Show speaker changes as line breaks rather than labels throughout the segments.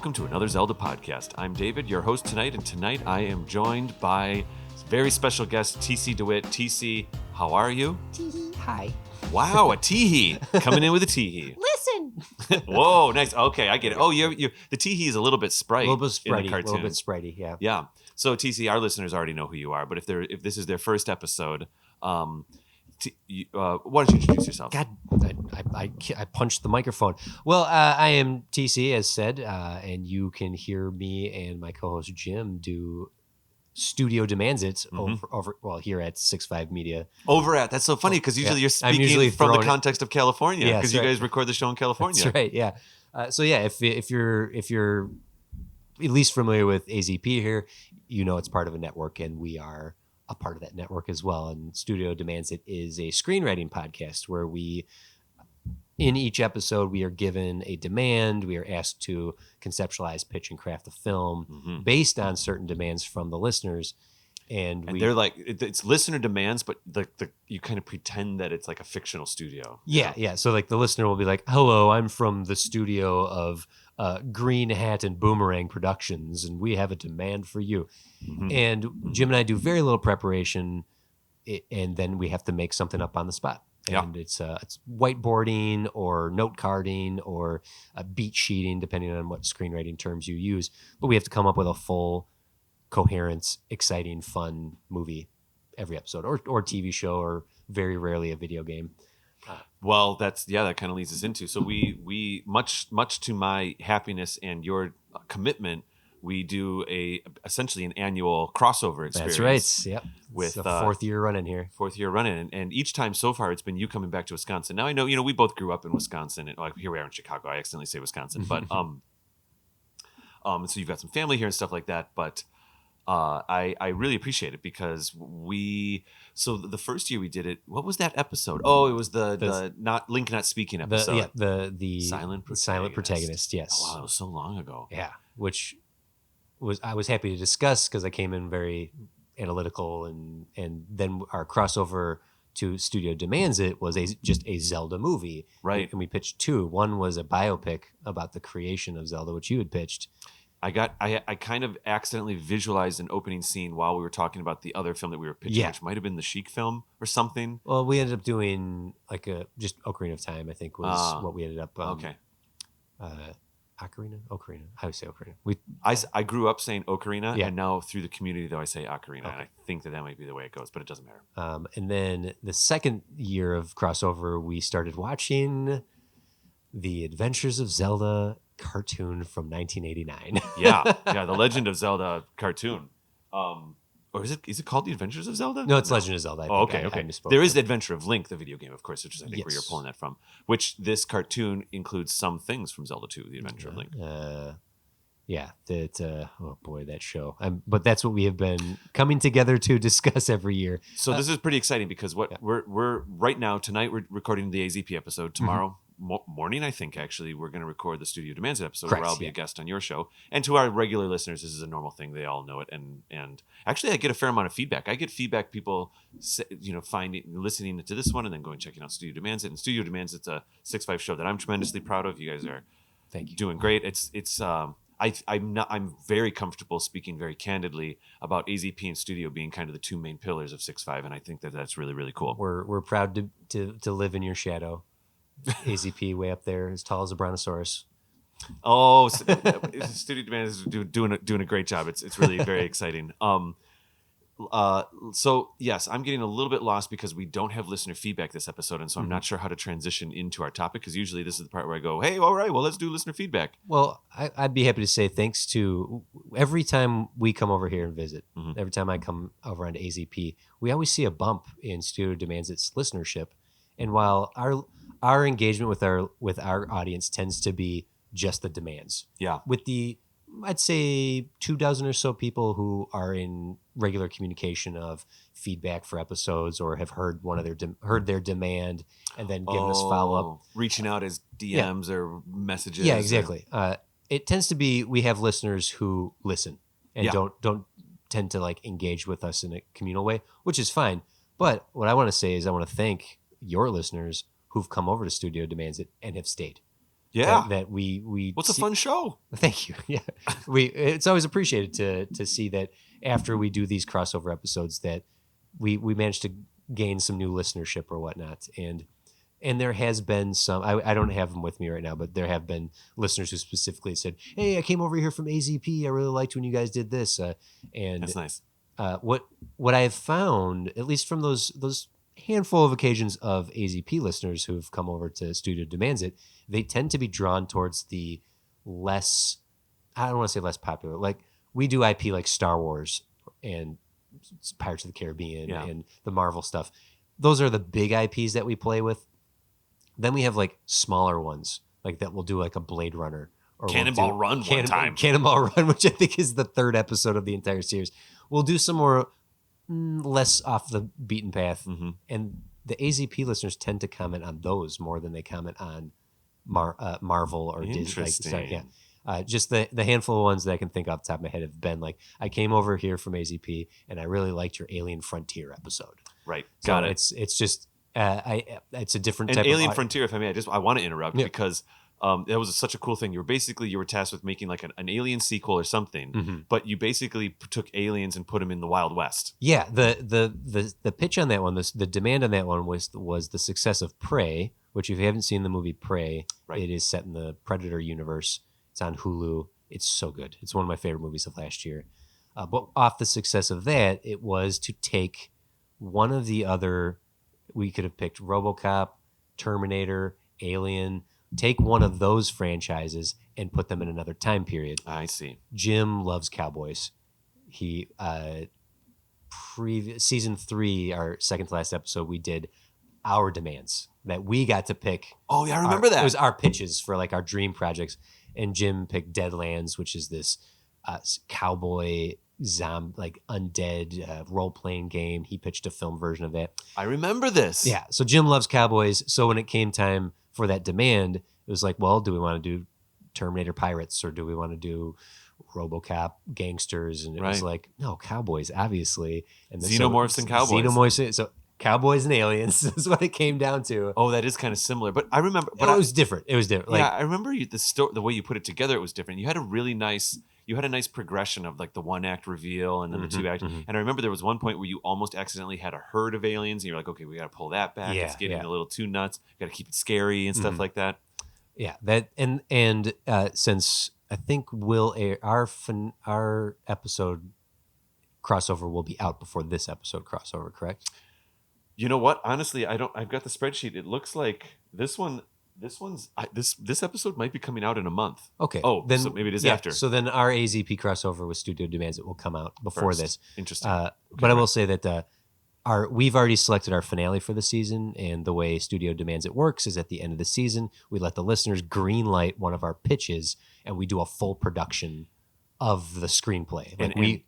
welcome to another Zelda podcast. I'm David, your host tonight, and tonight I am joined by very special guest TC DeWitt. TC, how are you?
Teehee. Hi.
Wow, a teehee. Coming in with a teehee.
Listen.
Whoa, nice. Okay, I get it. Oh, you the teehee is a little bit sprite.
A little bit
in the
spritey.
cartoon.
A little bit spritey, yeah.
Yeah. So TC, our listeners already know who you are, but if this is their first episode, why don't you introduce yourself?
God, I punched the microphone. Well, I am TC, as said, and you can hear me and my co-host Jim do Studio Demands It over here at 6.5 Media.
That's so funny because usually you're speaking from the context of California because you guys record the show in California.
That's right, yeah. So yeah, if you're at least familiar with AZP here, you know it's part of a network, and we are a part of that network as well. And Studio Demands It is a screenwriting podcast where in each episode, we are given a demand. We are asked to conceptualize, pitch, and craft a film based on certain demands from the listeners. And
they're like, it's listener demands, but you kind of pretend that it's like a fictional studio.
Yeah. So like the listener will be like, hello, I'm from the studio of Green Hat and Boomerang Productions, and we have a demand for you. And Jim and I do very little preparation, and then we have to make something up on the spot. And it's whiteboarding or note carding or beat sheeting, depending on what screenwriting terms you use. But we have to come up with a full, coherent, exciting, fun movie every episode, or TV show, or very rarely a video game.
Well, that kind of leads us into. So we much to my happiness and your commitment, we do essentially an annual crossover experience.
That's right. Yep.
With
it's the fourth year running,
and each time so far it's been you coming back to Wisconsin. Now I know we both grew up in Wisconsin, and like here we are in Chicago. I accidentally say Wisconsin, but so you've got some family here and stuff like that. But I really appreciate it because so the first year we did it. What was that episode? Oh, it was the Link not speaking episode.
The
silent
protagonist. Yes.
Oh, wow, it was so long ago.
Yeah, which I was happy to discuss because I came in very analytical, and then our crossover to Studio Demands It was just a Zelda movie,
right?
And we pitched two. One was a biopic about the creation of Zelda, which you had pitched.
I kind of accidentally visualized an opening scene while we were talking about the other film that we were pitching, which might have been the Sheik film or something.
Well, we ended up doing just Ocarina of Time, I think was what we ended up.
Okay.
Ocarina? How do you say Ocarina?
I grew up saying Ocarina, and now through the community, though, I say Ocarina. Okay. And I think that might be the way it goes, but it doesn't matter.
And then the second year of crossover, we started watching The Adventures of Zelda cartoon from 1989.
The Legend of Zelda cartoon. Or is it called The Adventures of Zelda?
No, it's Legend of Zelda.
Okay. There is The Adventure of Link, the video game, of course, which is I think where you're pulling that from. Which this cartoon includes some things from Zelda 2, The Adventure of Link. Oh boy, that show. But that's what we have been coming together to discuss every year. So this is pretty exciting because we're right now tonight we're recording the AZP episode. Tomorrow morning, I think actually we're going to record the Studio Demands It episode where I'll be a guest on your show. And to our regular listeners, this is a normal thing; they all know it. And actually, I get a fair amount of feedback. I get feedback people, listening to this one and then going checking out Studio Demands It. And Studio Demands It's a 6.5 show that I'm tremendously proud of. You guys are doing great. I'm very comfortable speaking very candidly about AZP and Studio being kind of the two main pillars of 6.5, and I think that that's really, really cool.
We're proud to live in your shadow. AZP way up there, as tall as a brontosaurus.
Oh, Studio Demand is doing a great job. It's really very exciting. So yes, I'm getting a little bit lost because we don't have listener feedback this episode, and so I'm not sure how to transition into our topic because usually this is the part where I go, hey, all right, well, let's do listener feedback.
Well, I'd be happy to say thanks to every time we come over here and visit, every time I come over onto AZP, we always see a bump in Studio Demands Its listenership. And while our engagement with our audience tends to be just the demands, with I'd say 24 or so people who are in regular communication of feedback for episodes or have heard heard their demand and then given us follow up,
reaching out as DMs or messages.
Yeah, exactly. It tends to be we have listeners who listen and don't tend to engage with us in a communal way, which is fine. But what I want to say is I want to thank your listeners who've come over to Studio Demands It and have stayed.
Yeah.
that we.
What's a fun show?
Thank you. Yeah, it's always appreciated to see that after we do these crossover episodes that we managed to gain some new listenership or whatnot, and there has been some. I don't have them with me right now, but there have been listeners who specifically said, "Hey, I came over here from AZP. I really liked when you guys did this." And
that's nice.
What I have found, at least from those handful of occasions of AZP listeners who've come over to Studio Demands It, they tend to be drawn towards the less. I don't want to say less popular. Like we do IP like Star Wars and Pirates of the Caribbean and the Marvel stuff. Those are the big IPs that we play with. Then we have like smaller ones, like that we'll do like a Blade Runner or
Cannonball Run one time.
Cannonball Run, which I think is the third episode of the entire series. We'll do some more less off the beaten path. Mm-hmm. And the AZP listeners tend to comment on those more than they comment on Marvel or Disney. Just the handful of ones that I can think off the top of my head have been like, I came over here from AZP and I really liked your Alien Frontier episode.
Right.
So got it. It's just it's a different type
Alien
of
Frontier, if I may, I want to interrupt because that was such a cool thing. You were tasked with making like an Alien sequel or something, but you basically took aliens and put them in the Wild West.
Yeah, the pitch on that one, the demand on that one was the success of Prey, which if you haven't seen the movie Prey, it is set in the Predator universe. It's on Hulu. It's so good. It's one of my favorite movies of last year. But off the success of that, it was to take one of the other. We could have picked RoboCop, Terminator, Alien. Take one of those franchises and put them in another time period.
I see.
Jim loves cowboys. He season 3, our second to last episode, we did our demands that we got to pick.
Oh yeah, I remember that.
It was our pitches for like our dream projects, and Jim picked Deadlands, which is this cowboy zombie, like undead role-playing game. He pitched a film version of that.
I remember this.
Yeah. So Jim loves cowboys. So when it came time for that demand, it was like, well, do we want to do Terminator Pirates or do we want to do RoboCop gangsters? And it was like, no, cowboys, obviously. And
Xenomorphs and cowboys.
Xenomorphs. So cowboys and aliens is what it came down to.
Oh, that is kind of similar. But I remember. But
it was different. It was different.
Yeah, I remember the way you put it together. It was different. You had a really nice. You had a nice progression of like the 1-act reveal and then the 2-act. Mm-hmm. And I remember there was one point where you almost accidentally had a herd of aliens and you're like, okay, we got to pull that back. It's getting a little too nuts. We got to keep it scary and stuff like that.
Yeah, that and since I think we'll air our episode crossover will be out before this episode crossover, correct?
You know what? Honestly, I've got the spreadsheet. It looks like this episode might be coming out in a month.
Okay.
Oh, then so maybe it is after.
So then our AZP crossover with Studio Demands It will come out before this.
Interesting.
But I will say that we've already selected our finale for the season, and the way Studio Demands It works is at the end of the season, we let the listeners green light one of our pitches, and we do a full production of the screenplay.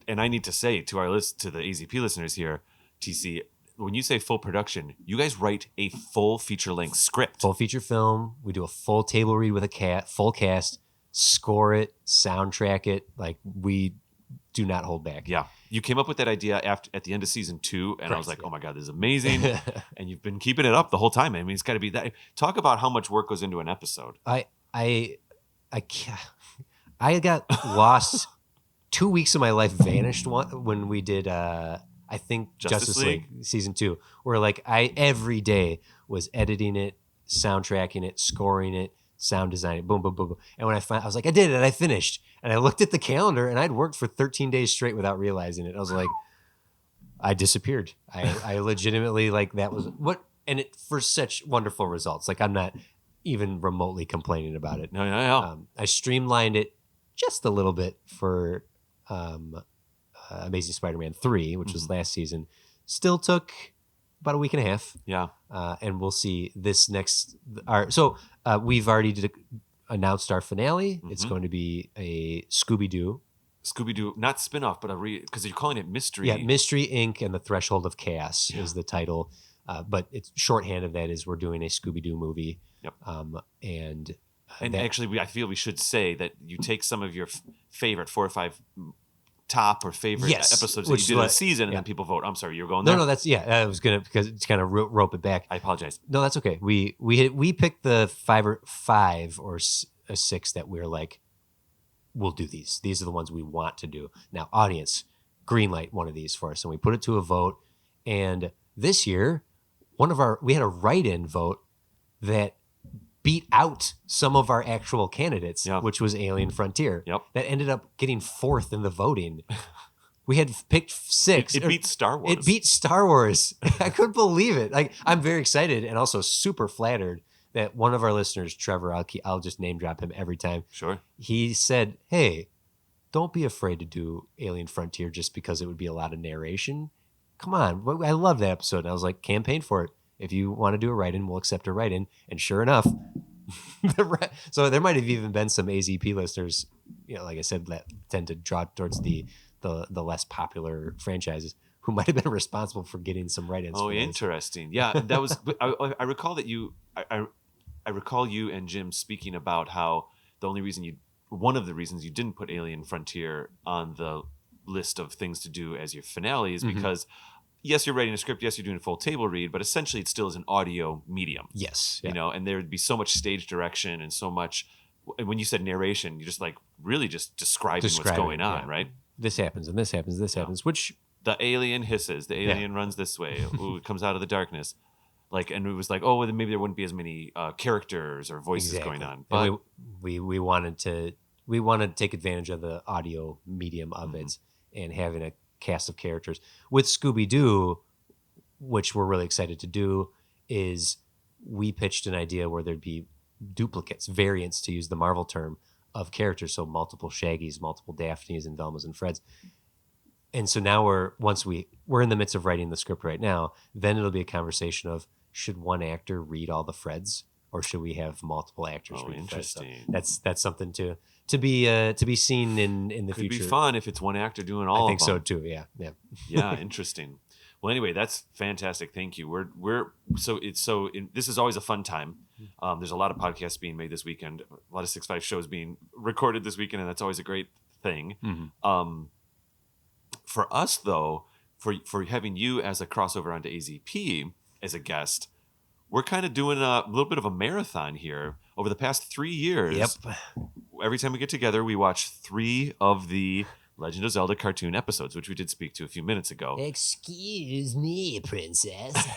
And I need to say to the AZP listeners here, TC, when you say full production, you guys write a full feature-length script.
Full feature film. We do a full table read with full cast, score it, soundtrack it. Like, we do not hold back.
Yeah. You came up with that idea at the end of season 2, and I was like, oh my God, this is amazing. And you've been keeping it up the whole time. I mean, it's got to be that. Talk about how much work goes into an episode.
I got lost. 2 weeks of my life vanished when we did I think Justice League season 2, where like I every day was editing it, soundtracking it, scoring it, sound designing, boom, boom, boom, boom. And when I was like, I did it, I finished. And I looked at the calendar and I'd worked for 13 days straight without realizing it. I was like, I disappeared. I legitimately, like, that was and it for such wonderful results. Like, I'm not even remotely complaining about it.
No.
I streamlined it just a little bit for Amazing Spider-Man 3, which was last season. Still took about a week and a half.
Yeah.
And we'll see this next. We've already announced our finale. Mm-hmm. It's going to be a Scooby-Doo,
not spin-off, but because you're calling it Mystery.
Yeah, Mystery Inc. and the Threshold of Chaos is the title. But it's shorthand of that is we're doing a Scooby-Doo movie.
Yep.
And
actually, I feel we should say that you take some of your favorite 4 or 5 top or favorite episodes that you did of the season, and then people vote. I'm sorry, you're going there?
No, that's I was gonna because it's kind of rope it back.
I apologize.
No, that's okay. We picked the five or a six that we're like, we'll do these. These are the ones we want to do. Now, audience, greenlight one of these for us, and we put it to a vote. And this year, we had a write-in vote that beat out some of our actual candidates, which was Alien Frontier.
Yep.
That ended up getting fourth in the voting. We had picked six.
It beat Star Wars.
It beat Star Wars. I couldn't believe it. Like, I'm very excited and also super flattered that one of our listeners, Trevor, I'll just name drop him every time.
Sure.
He said, "Hey, don't be afraid to do Alien Frontier just because it would be a lot of narration. Come on." I love that episode. And I was like, campaign for it. If you want to do a write-in, we'll accept a write-in. And sure enough, so there might have even been some AZP listeners, like I said, that tend to draw towards the less popular franchises who might have been responsible for getting some write-ins.
Oh, interesting. Yeah, that was. I recall that I recall you and Jim speaking about how one of the reasons you didn't put Alien Frontier on the list of things to do as your finale is because. Yes, you're writing a script. Yes, you're doing a full table read, but essentially it still is an audio medium.
Yes.
Yeah. And there would be so much stage direction and so much. When you said narration, you're just like really just describing what's going on, right?
This happens and this happens, this happens, which.
The alien hisses. The alien runs this way. Ooh, it comes out of the darkness. And it was like, oh, well, maybe there wouldn't be as many characters or voices going on. But
we wanted to take advantage of the audio medium of it and having a cast of characters. With Scooby-Doo, which we're really excited to do, is we pitched an idea where there'd be duplicates, variants, to use the Marvel term, of characters. So multiple Shaggys, multiple Daphnes and Velmas and Freds. And so now we're in the midst of writing the script right now. Then it'll be a conversation of, should one actor read all the Freds, or should we have multiple actors read
interesting.
Freds? So that's something to be seen in the future.
Could be fun if it's one actor doing all of them.
I think so too. Yeah.
Yeah, interesting. Well, anyway, that's fantastic. Thank you. This is always a fun time. There's a lot of podcasts being made this weekend, a lot of 6.5 shows being recorded this weekend, and that's always a great thing. For us, though, for having you as a crossover onto AZP as a guest, we're kind of doing a little bit of a marathon here. Over the past 3 years, every time we get together, we watch 3 of the Legend of Zelda cartoon episodes, which we did speak to a few minutes ago.
Excuse me, princess.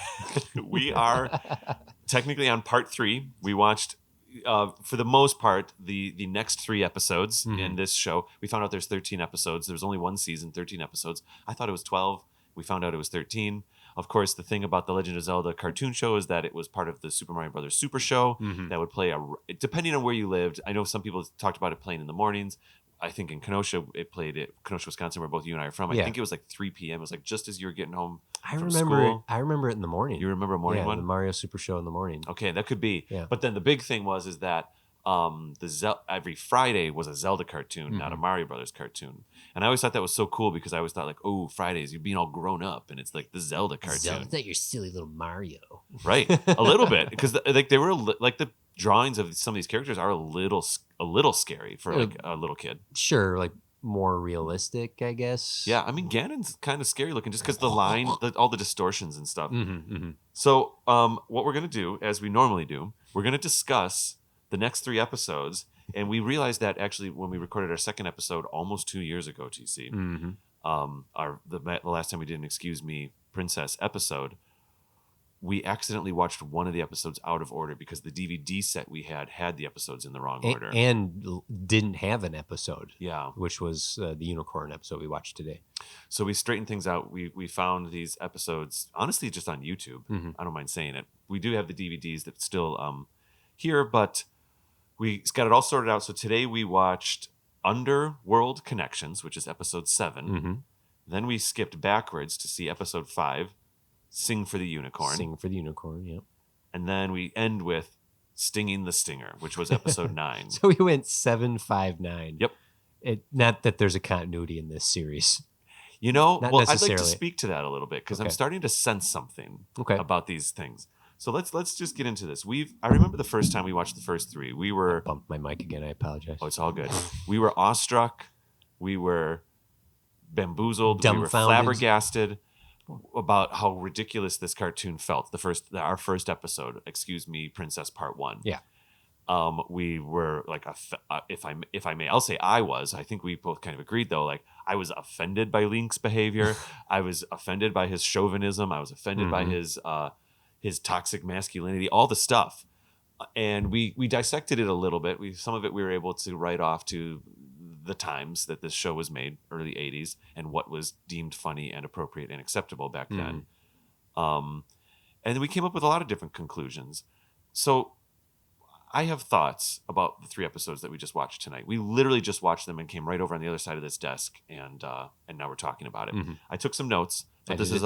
We are technically on part 3. We watched, for the most part, the next 3 episodes in this show. We found out there's 13 episodes. There's only one season, 13 episodes. I thought it was 12. We found out it was 13. Of course, the thing about the Legend of Zelda cartoon show is that it was part of the Super Mario Brothers Super Show that would play depending on where you lived. I know some people talked about it playing in the mornings. I think in Kenosha, it played at Kenosha, Wisconsin, where both you and I are from. I think it was like 3 p.m. It was like just as you were getting home from school.
I remember it in the morning.
You remember a morning one?
The Mario Super Show in the morning.
Okay, that could be.
Yeah.
But then the big thing is that every Friday was a Zelda cartoon, not a Mario Brothers cartoon. And I always thought that was so cool because I always thought like, oh, Fridays, you're being all grown up and it's like the Zelda cartoon.
Zelda, your silly little Mario.
Right. A little bit. Because they were like the drawings of some of these characters are a little scary for like a little kid.
Sure. Like more realistic, I guess.
Yeah. I mean, Ganon's kind of scary looking just because the line, all the distortions and stuff. So what we're going to do, as we normally do, we're going to discuss the next 3 episodes. And we realized that actually when we recorded our second episode almost 2 years ago, TC, the last time we did an Excuse Me Princess episode, we accidentally watched one of the episodes out of order because the DVD set we had the episodes in the wrong order.
And didn't have an episode.
Yeah.
Which was the Unicorn episode we watched today.
So we straightened things out. We found these episodes, honestly, just on YouTube. I don't mind saying it. We do have the DVDs that still here, but we got it all sorted out. So today we watched Underworld Connections, which is episode 7. Then we skipped backwards to see episode 5, Sing for the Unicorn.
Sing for the Unicorn, yeah.
And then we end with Stinging the Stinger, which was episode 9.
So we went 7, 5, 9.
Yep.
Not that there's a continuity in this series.
I'd like to speak to that a little bit because I'm starting to sense something about these things. So let's just get into this. I remember the first time we watched the first 3.
I bumped my mic again. I apologize.
Oh, it's all good. We were awestruck. We were bamboozled, we were flabbergasted about how ridiculous this cartoon felt. Our first episode, Excuse Me, Princess Part 1.
Yeah.
We were like, if I may, I'll say I think we both kind of agreed though, like I was offended by Link's behavior. I was offended by his chauvinism. I was offended by his toxic masculinity, all the stuff. And we dissected it a little bit. Some of it we were able to write off to the times that this show was made, early 80s, and what was deemed funny and appropriate and acceptable back then. And then we came up with a lot of different conclusions. So I have thoughts about the 3 episodes that we just watched tonight. We literally just watched them and came right over on the other side of this desk, and now we're talking about it. I took some notes, but this is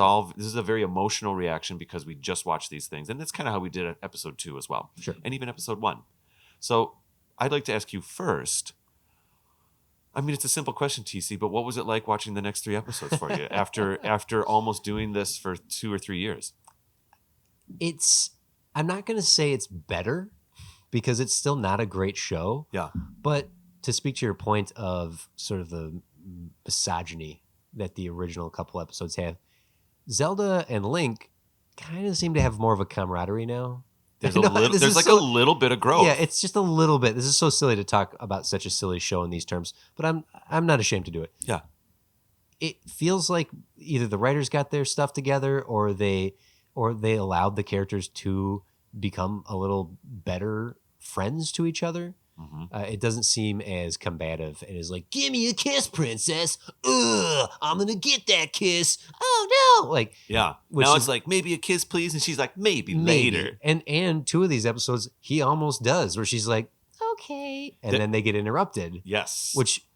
a very emotional reaction because we just watched these things, and that's kind of how we did episode 2 as well, and even episode 1. So I'd like to ask you first. I mean, it's a simple question, TC, but what was it like watching the next 3 episodes for you after almost doing this for 2 or 3 years?
I'm not going to say it's better, because it's still not a great show.
Yeah.
But to speak to your point of sort of the misogyny that the original couple episodes have, Zelda and Link kind of seem to have more of a camaraderie now.
There's a little bit of growth.
Yeah, it's just a little bit. This is so silly to talk about such a silly show in these terms, but I'm not ashamed to do it.
Yeah.
It feels like either the writers got their stuff together or they allowed the characters to become a little better friends to each other. It doesn't seem as combative. It is like, give me a kiss, princess. Ugh, I'm gonna get that kiss. Oh no! Like,
yeah. Now it's like, maybe a kiss, please, and she's like, maybe later.
And 2 of these episodes, he almost does, where she's like, okay, and then they get interrupted.
Yes.
Which,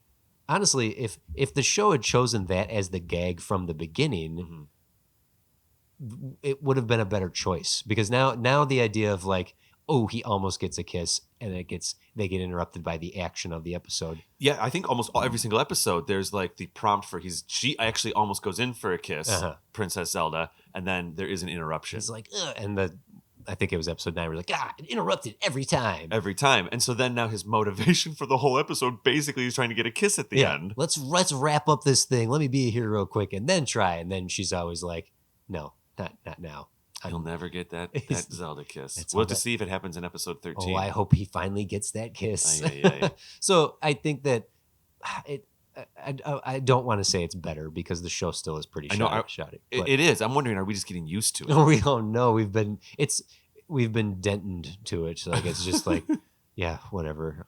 honestly, if the show had chosen that as the gag from the beginning, it would have been a better choice, because now the idea of like, oh, he almost gets a kiss, and they get interrupted by the action of the episode.
Yeah, I think almost every single episode there's like the prompt for she actually almost goes in for a kiss, Princess Zelda, and then there is an interruption.
It's like, and I think it was episode 9. We're like, it interrupted every time.
Every time. And so then now his motivation for the whole episode basically is trying to get a kiss at the end.
Let's wrap up this thing. Let me be here real quick and then try. And then she's always like, no, not now.
You'll never get that Zelda kiss. We'll have to see if it happens in episode 13.
Oh, I hope he finally gets that kiss.
Yeah.
So I think that I don't want to say it's better, because the show still is pretty shoddy.
It is. I'm wondering, are we just getting used to it?
No, we don't know. We've been dented to it. So like, it's just like, yeah, whatever.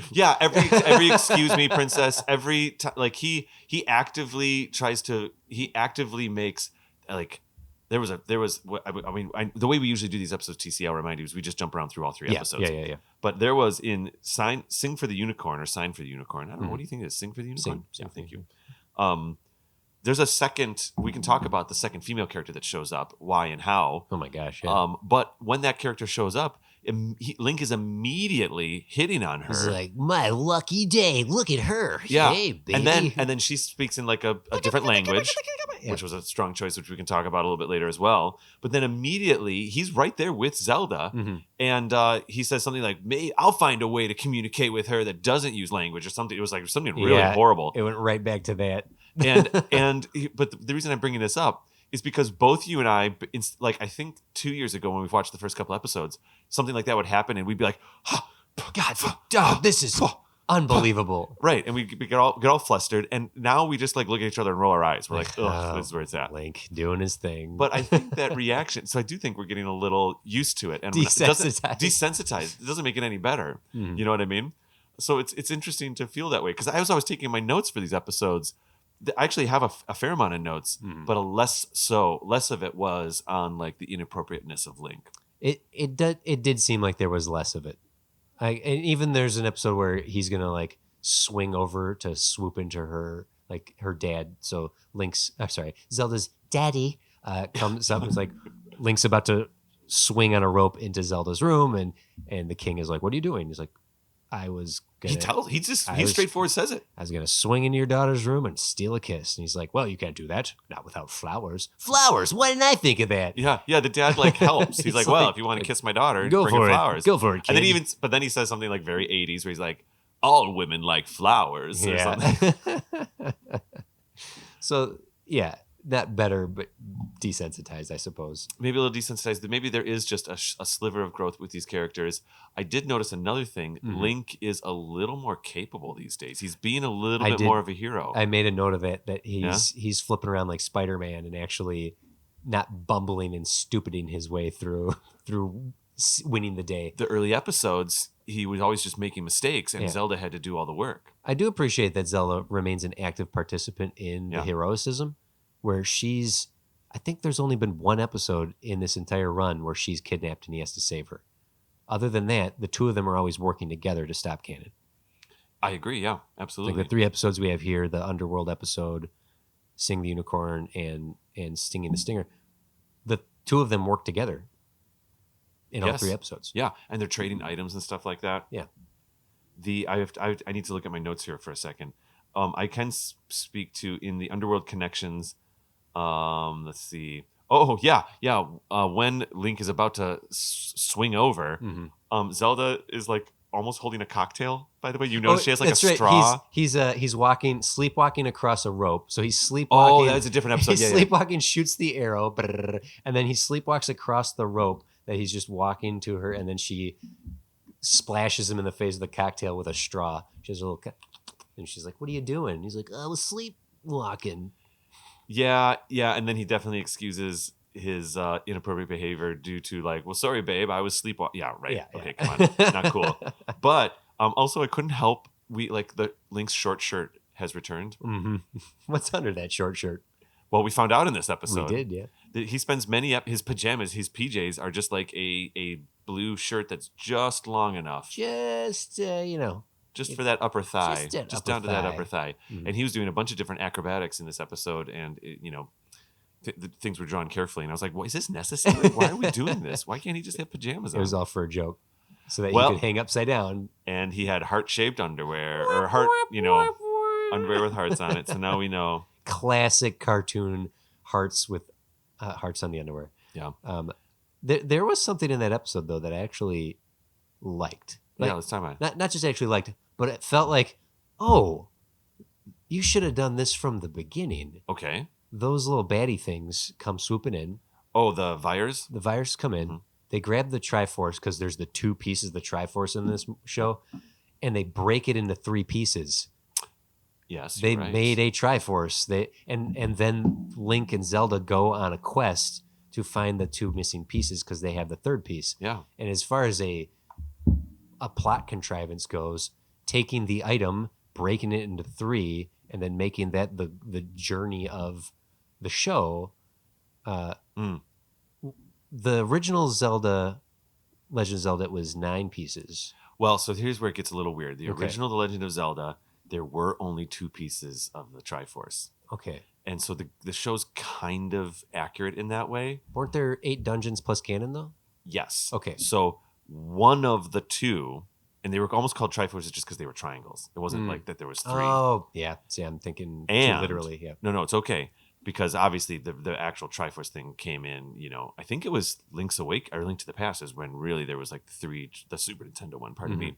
Yeah, every excuse me, princess, every time, like he actively makes, like, there was the way we usually do these episodes, TC, I'll remind you, is we just jump around through all 3 episodes.
Yeah.
But there was in Sing for the Unicorn, or Sign for the Unicorn. I don't know. What do you think it is? Sing for the Unicorn?
Sing.
Thank you. There's a second, we can talk about the second female character that shows up, why and how.
Oh my gosh. Yeah.
But when that character shows up, Link is immediately hitting on her.
He's like, my lucky day. Look at her.
Yeah.
Hey, baby.
And then she speaks in like a different language, which was a strong choice, which we can talk about a little bit later as well. But then immediately he's right there with Zelda, and he says something like, I'll find a way to communicate with her that doesn't use language, or something. It was like something really horrible.
It went right back to that.
But the reason I'm bringing this up is because both you and I, like, I think 2 years ago when we watched the first couple episodes, something like that would happen, and we'd be like,
God, this is unbelievable.
Right. And we get all flustered, and now we just like look at each other and roll our eyes. We're like, oh, this is where it's at.
Link doing his thing.
But I think that reaction, so I do think we're getting a little used to it. And desensitized. It doesn't make it any better. You know what I mean? So it's interesting to feel that way, because I was always taking my notes for these episodes. I actually have a fair amount of notes, but less of it was on like the inappropriateness of Link.
It did seem like there was less of it. And even there's an episode where he's gonna like swing over to swoop into her, like her dad. So Zelda's daddy comes up and is like, Link's about to swing on a rope into Zelda's room, and the king is like, "What are you doing?" He's like,
he straightforward says it.
I was going to swing into your daughter's room and steal a kiss. And he's like, well, you can't do that. Not without flowers. Flowers? Why didn't I think of that?
Yeah. The dad like helps. He's like, well, if you want to kiss my daughter, bring her flowers.
Go for it, kid.
And then but then he says something like very 80s, where he's like, all women like flowers or something.
So, yeah, not better, but desensitized, I suppose.
Maybe a little desensitized. Maybe there is just a sliver of growth with these characters. I did notice another thing. Link is a little more capable these days. He's being a little bit more of a hero.
I made a note of it, that he's flipping around like Spider-Man and actually not bumbling and stupiding his way through winning the day.
The early episodes, he was always just making mistakes, and Zelda had to do all the work.
I do appreciate that Zelda remains an active participant in the heroicism, where I think there's only been one episode in this entire run where she's kidnapped and he has to save her. Other than that, the two of them are always working together to stop Ganon.
I agree, yeah, absolutely.
Like the 3 episodes we have here, the Underworld episode, Sing the Unicorn, and Stinging the Stinger, the two of them work together in all 3 episodes.
Yeah, and they're trading items and stuff like that.
Yeah.
I need to look at my notes here for a second. I can speak to in the Underworld connections. Let's see. Oh yeah. When Link is about to swing over, Zelda is like almost holding a cocktail. By the way, you notice she has like a straw.
He's sleepwalking across a rope. So he's sleepwalking.
Oh, that's a different episode.
He's sleepwalking, shoots the arrow, and then he sleepwalks across the rope that he's just walking to her, and then she splashes him in the face with a cocktail with a straw. She has a little, and she's like, "What are you doing?" And he's like, "I was sleepwalking."
Yeah, and then he definitely excuses his inappropriate behavior due to like, "Well, sorry, babe, I was sleepwalking." Yeah, right.
Yeah,
okay, come on, not cool. But also, I couldn't help. The Link's short shirt has returned.
Mm-hmm. What's under that short shirt?
Well, we found out in this episode.
We did, yeah.
He spends his pajamas, his PJs are just like a blue shirt that's just long enough.
Just,
just for that upper thigh. Just down to that upper thigh.
Mm-hmm.
And he was doing a bunch of different acrobatics in this episode, and, the things were drawn carefully. And I was like, well, is this necessary? Why are we doing this? Why can't he just have pajamas on?
It was all for a joke. So that you could hang upside down.
And he had heart-shaped underwear, or underwear with hearts on it. So now we know.
Classic cartoon hearts with hearts on the underwear.
Yeah.
There was something in that episode though that I actually liked.
Let's talk about it.
Not just actually liked, but it felt like, oh, you should have done this from the beginning.
Okay.
Those little baddie things come swooping in.
Oh, the Vires?
The Vires come in. Mm-hmm. They grab the Triforce, because there's the 2 pieces of the Triforce in this show, and they break it into 3 pieces.
Yes,
they made a Triforce. And then Link and Zelda go on a quest to find the 2 missing pieces because they have the 3rd piece.
Yeah.
And as far as a plot contrivance goes, taking the item, breaking it into 3, and then making that the journey of the show. The original Zelda, Legend of Zelda, was 9 pieces.
Well, so here's where it gets a little weird. The original The Legend of Zelda, there were only 2 pieces of the Triforce.
Okay.
And so the show's kind of accurate in that way.
Weren't there 8 dungeons plus Ganon, though?
Yes.
Okay.
So one of the 2, and they were almost called Triforces just because they were triangles. It wasn't like that there was 3.
Oh, yeah. See, I'm thinking too literally. Yeah.
No, it's okay. Because obviously the actual Triforce thing came in, I think it was Link's Awake or Link to the Past is when really there was like the Super Nintendo one, pardon me.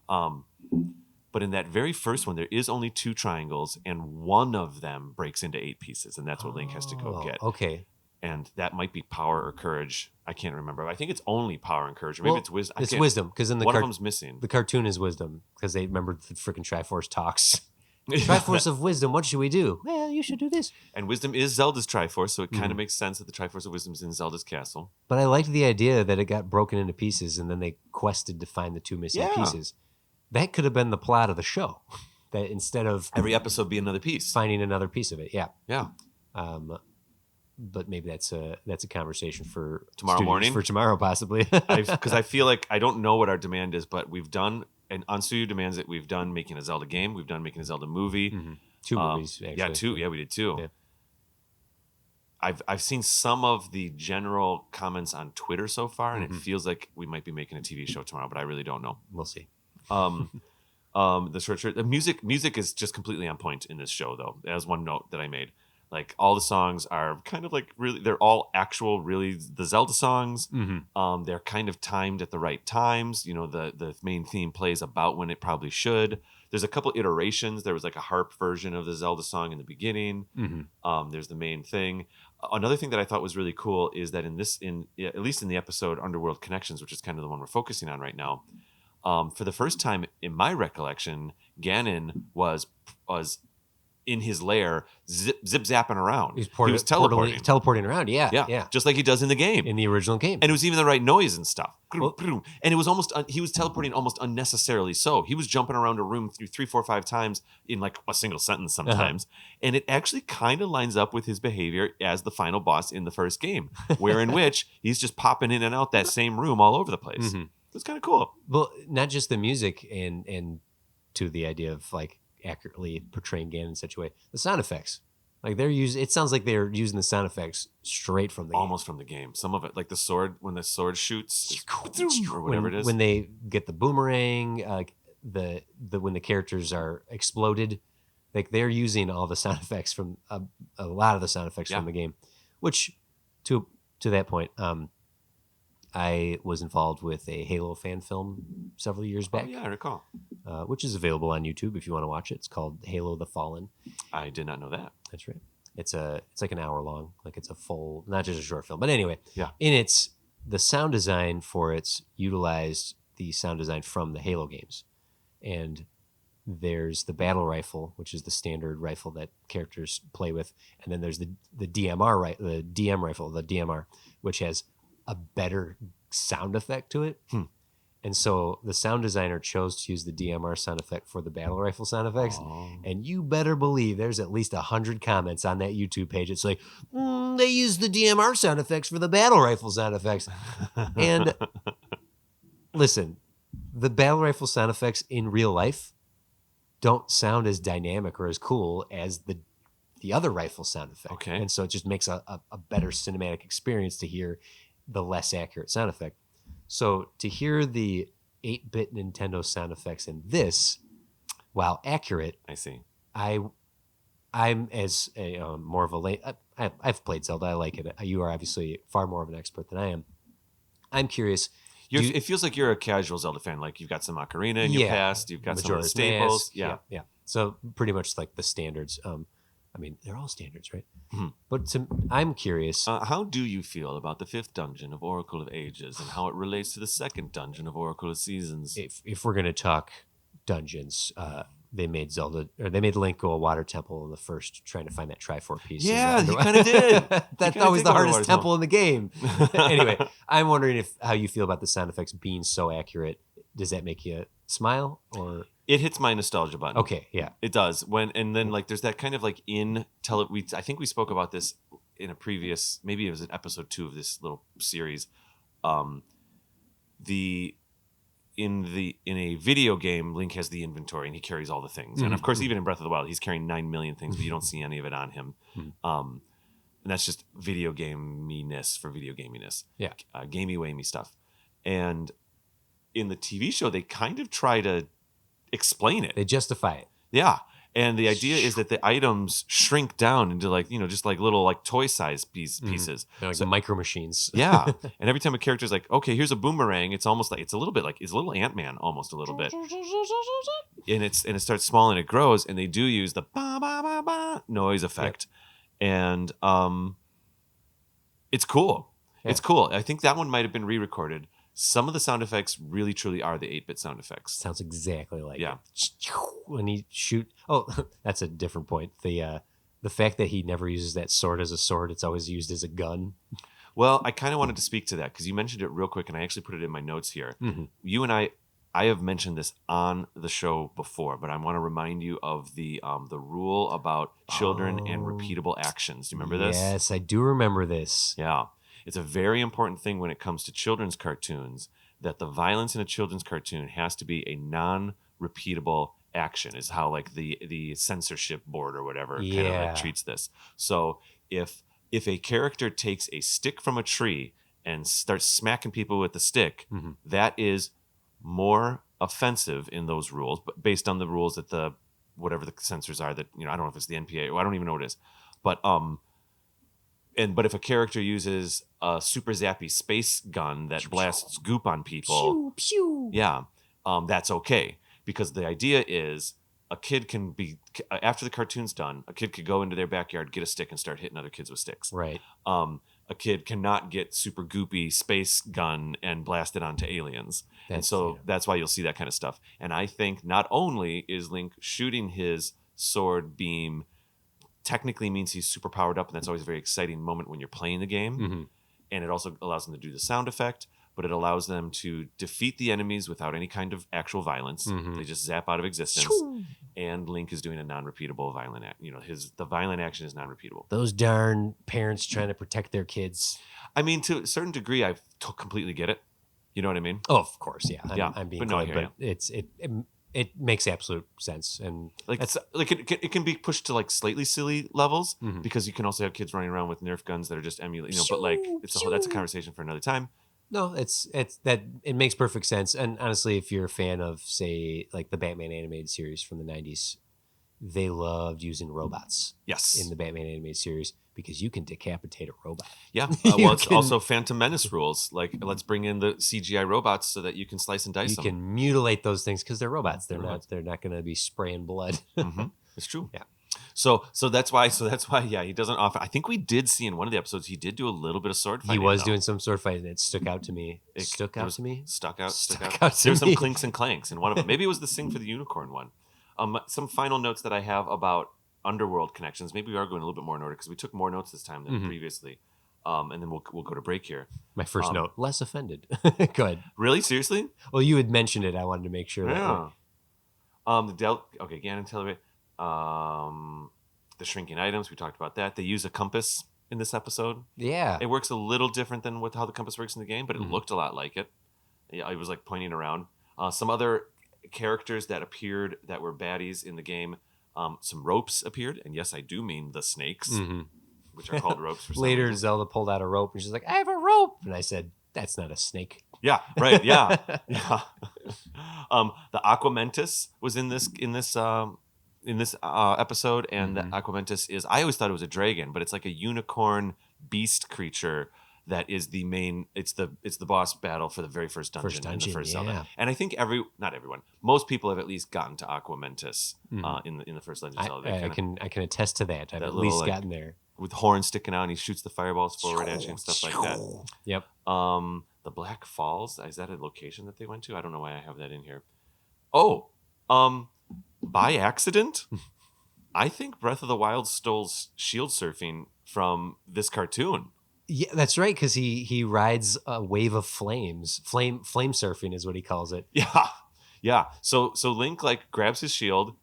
But in that very first one, there is only 2 triangles, and one of them breaks into 8 pieces, and that's what Link has to go get.
Okay.
And that might be power or courage. I can't remember. I think it's only power and courage. Or maybe it's wisdom.
It's wisdom, because in the
one of them's missing.
The cartoon is wisdom, because they remember the freaking Triforce talks. Triforce of Wisdom, what should we do? Well, you should do this.
And Wisdom is Zelda's Triforce, so it kind of makes sense that the Triforce of Wisdom is in Zelda's castle.
But I liked the idea that it got broken into pieces, and then they quested to find the 2 missing pieces. That could have been the plot of the show. That instead of
every episode be another piece,
finding another piece of it. Yeah. But maybe that's a conversation for
tomorrow morning.
For tomorrow, possibly.
Because I feel like I don't know what our demand is, but we've done. And on studio demands that we've done making a Zelda game, we've done making a Zelda movie.
2 movies, actually.
Yeah, 2. Yeah, we did 2.
Yeah.
I've seen some of the general comments on Twitter so far, and it feels like we might be making a TV show tomorrow, but I really don't know.
We'll see.
The short shirt, the music is just completely on point in this show, though. As one note that I made, Like all the songs are kind of like really, they're all actual, really the Zelda songs. They're kind of timed at the right times. The main theme plays about when it probably should. There's a couple iterations. There was like a harp version of the Zelda song in the beginning. There's the main thing. Another thing that I thought was really cool is that at least in the episode Underworld Connections, which is kind of the one we're focusing on right now, for the first time in my recollection, Ganon was in his lair, zip zapping around. He was
teleporting around. Yeah,
just like he does in the game,
in the original game.
And it was even the right noise and stuff.
Well,
and it was he was teleporting almost unnecessarily. So he was jumping around a room through 3, 4, 5 times in like a single sentence sometimes, and it actually kind of lines up with his behavior as the final boss in the first game, where in which he's just popping in and out that same room all over the place. It's kind of cool.
Well, not just the music and to the idea of like accurately portraying Ganon in such a way. The sound effects, like it sounds like they're using the sound effects straight from the
almost from the game. Some of it, like the sword, when the sword shoots, or whatever it is.
When they get the boomerang, when the characters are exploded, like they're using all the sound effects from a lot of the sound effects from the game. Which, to that point, I was involved with a Halo fan film several years back.
Oh, yeah, I recall.
Which is available on YouTube if you want to watch it. It's called Halo the Fallen.
I did not know that.
That's right. It's like an hour long. Like it's a full, not just a short film. But anyway,
yeah.
The sound design for it's utilized the sound design from the Halo games. And there's the battle rifle, which is the standard rifle that characters play with. And then there's the DMR, the DM rifle, the DMR, which has a better sound effect to it. And so the sound designer chose to use the DMR sound effect for the battle rifle sound effects. And you better believe there's at least 100 comments on that YouTube page. It's like, they use the DMR sound effects for the battle rifle sound effects. And listen, the battle rifle sound effects in real life don't sound as dynamic or as cool as the other rifle sound effect.
Okay.
And so it just makes a better cinematic experience to hear the less accurate sound effect. So to hear the 8-bit Nintendo sound effects in this, while accurate,
I see.
I'm as more of a I've played Zelda. I like it. You are obviously far more of an expert than I am. I'm curious.
It feels like you're a casual Zelda fan. Like you've got some Ocarina in your past. You've got some of the staples.
Yeah. So pretty much like the standards. I mean, they're all standards, right? But I'm curious.
How do you feel about the 5th dungeon of Oracle of Ages and how it relates to the 2nd dungeon of Oracle of Seasons?
If we're going to talk dungeons, they made Link go a water temple in the first, trying to find that Triforce piece.
Yeah, he kind of did.
That was the hardest temple in the game. Anyway, I'm wondering how you feel about the sound effects being so accurate. Does that make you smile or?
It hits my nostalgia button.
Okay, yeah.
It does. Like there's that kind of like I think we spoke about this in a previous, maybe it was in episode 2 of this little series. In a video game, Link has the inventory and he carries all the things. And of course, even in Breath of the Wild, he's carrying 9 million things, but you don't see any of it on him. And that's just video gaminess for video gaminess.
Yeah.
Gamey-wamey stuff. And in the TV show, they kind of try to explain it.
They justify it.
Yeah. And the idea is that the items shrink down into like, just like little like toy size pieces.
They're like micro machines.
Yeah. And every time a character's like, okay, here's a boomerang, it's almost like, it's a little Ant-Man almost a little bit. And it starts small and it grows, and they do use the ba ba ba ba noise effect. Yep. And it's cool. Yeah. It's cool. I think that one might have been re-recorded. Some of the sound effects really, truly are the 8-bit sound effects.
Sounds exactly like
it.
When he shoot. Oh, that's a different point. The fact that he never uses that sword as a sword, it's always used as a gun.
Well, I kind of wanted to speak to that because you mentioned it real quick, and I actually put it in my notes here. You and I have mentioned this on the show before, but I want to remind you of the rule about children and repeatable actions. Do you remember this?
Yes, I do remember this.
Yeah. It's a very important thing when it comes to children's cartoons that the violence in a children's cartoon has to be a non-repeatable action, is how like the censorship board or whatever kind of like treats this. So if a character takes a stick from a tree and starts smacking people with the stick, that is more offensive in those rules, but based on the rules that whatever the censors are that, I don't know if it's the NPA, or I don't even know what it is. But if a character uses a super zappy space gun that blasts goop on people, yeah, that's okay. Because the idea is a kid can be, after the cartoon's done, a kid could go into their backyard, get a stick, and start hitting other kids with sticks.
Right.
A kid cannot get super goopy space gun and blast it onto aliens. That's why you'll see that kind of stuff. And I think not only is Link shooting his sword beam technically means he's super powered up, and that's always a very exciting moment when you're playing the game.
Mm-hmm.
And it also allows them to do the sound effect, but it allows them to defeat the enemies without any kind of actual violence.
Mm-hmm.
They just zap out of existence. And Link is doing a non-repeatable violent act. The violent action is non-repeatable.
Those darn parents trying to protect their kids.
I mean, to a certain degree, I completely get it. You know what I mean?
Oh, of course, yeah. I'm being
but
glib, but it makes absolute sense, and
it can be pushed to like slightly silly levels because you can also have kids running around with Nerf guns that are just emulating. But like that's a conversation for another time.
No, it makes perfect sense. And honestly, if you're a fan of, say, like the Batman animated series from the 90s, they loved using robots.
Yes.
In the Batman animated series, because you can decapitate a robot.
Yeah. Well, it's also Phantom Menace rules. Like, let's bring in the CGI robots so that you can slice and dice them.
You can mutilate those things because they're robots. They're not going to be spraying blood.
It's true.
Yeah.
So that's why yeah, he doesn't often. I think we did see in one of the episodes he did do a little bit of sword fighting.
He was doing some sword fighting. It stuck out to me. Stuck out.
There were some clinks and clanks in one of them. Maybe it was the Sing for the Unicorn one. Some final notes that I have about Underworld connections. Maybe we are going a little bit more in order because we took more notes this time than previously. And then we'll go to break here.
My first note: less offended. Go ahead.
Really? Seriously?
Well, you had mentioned it. I wanted to make sure.
Yeah. Ganon Television. The shrinking items, we talked about that. They use a compass in this episode.
Yeah.
It works a little different than how the compass works in the game, but it looked a lot like it. Yeah, it was like pointing around. Some other characters that appeared that were baddies in the game. Some ropes appeared, and yes, I do mean the snakes, which are called ropes for some
Later,
reason.
Zelda pulled out a rope, and she's like, I have a rope. And I said, that's not a snake.
Yeah, right, yeah. Yeah. The Aquamentus was in this episode, and the Aquamentus is, I always thought it was a dragon, but it's like a unicorn beast creature that is the main, it's the boss battle for the very first dungeon in the first Zelda. And I think not everyone, most people have at least gotten to Aquamentus in the first Legend of Zelda.
I can attest to that. I've at least gotten there.
With horns sticking out, and he shoots the fireballs forward at you and stuff like that.
Yep.
The Black Falls, is that a location that they went to? I don't know why I have that in here. By accident, I think Breath of the Wild stole shield surfing from this cartoon.
Yeah, that's right, because he rides a wave of flames. Flame surfing is what he calls it.
Yeah. So Link like grabs his shield,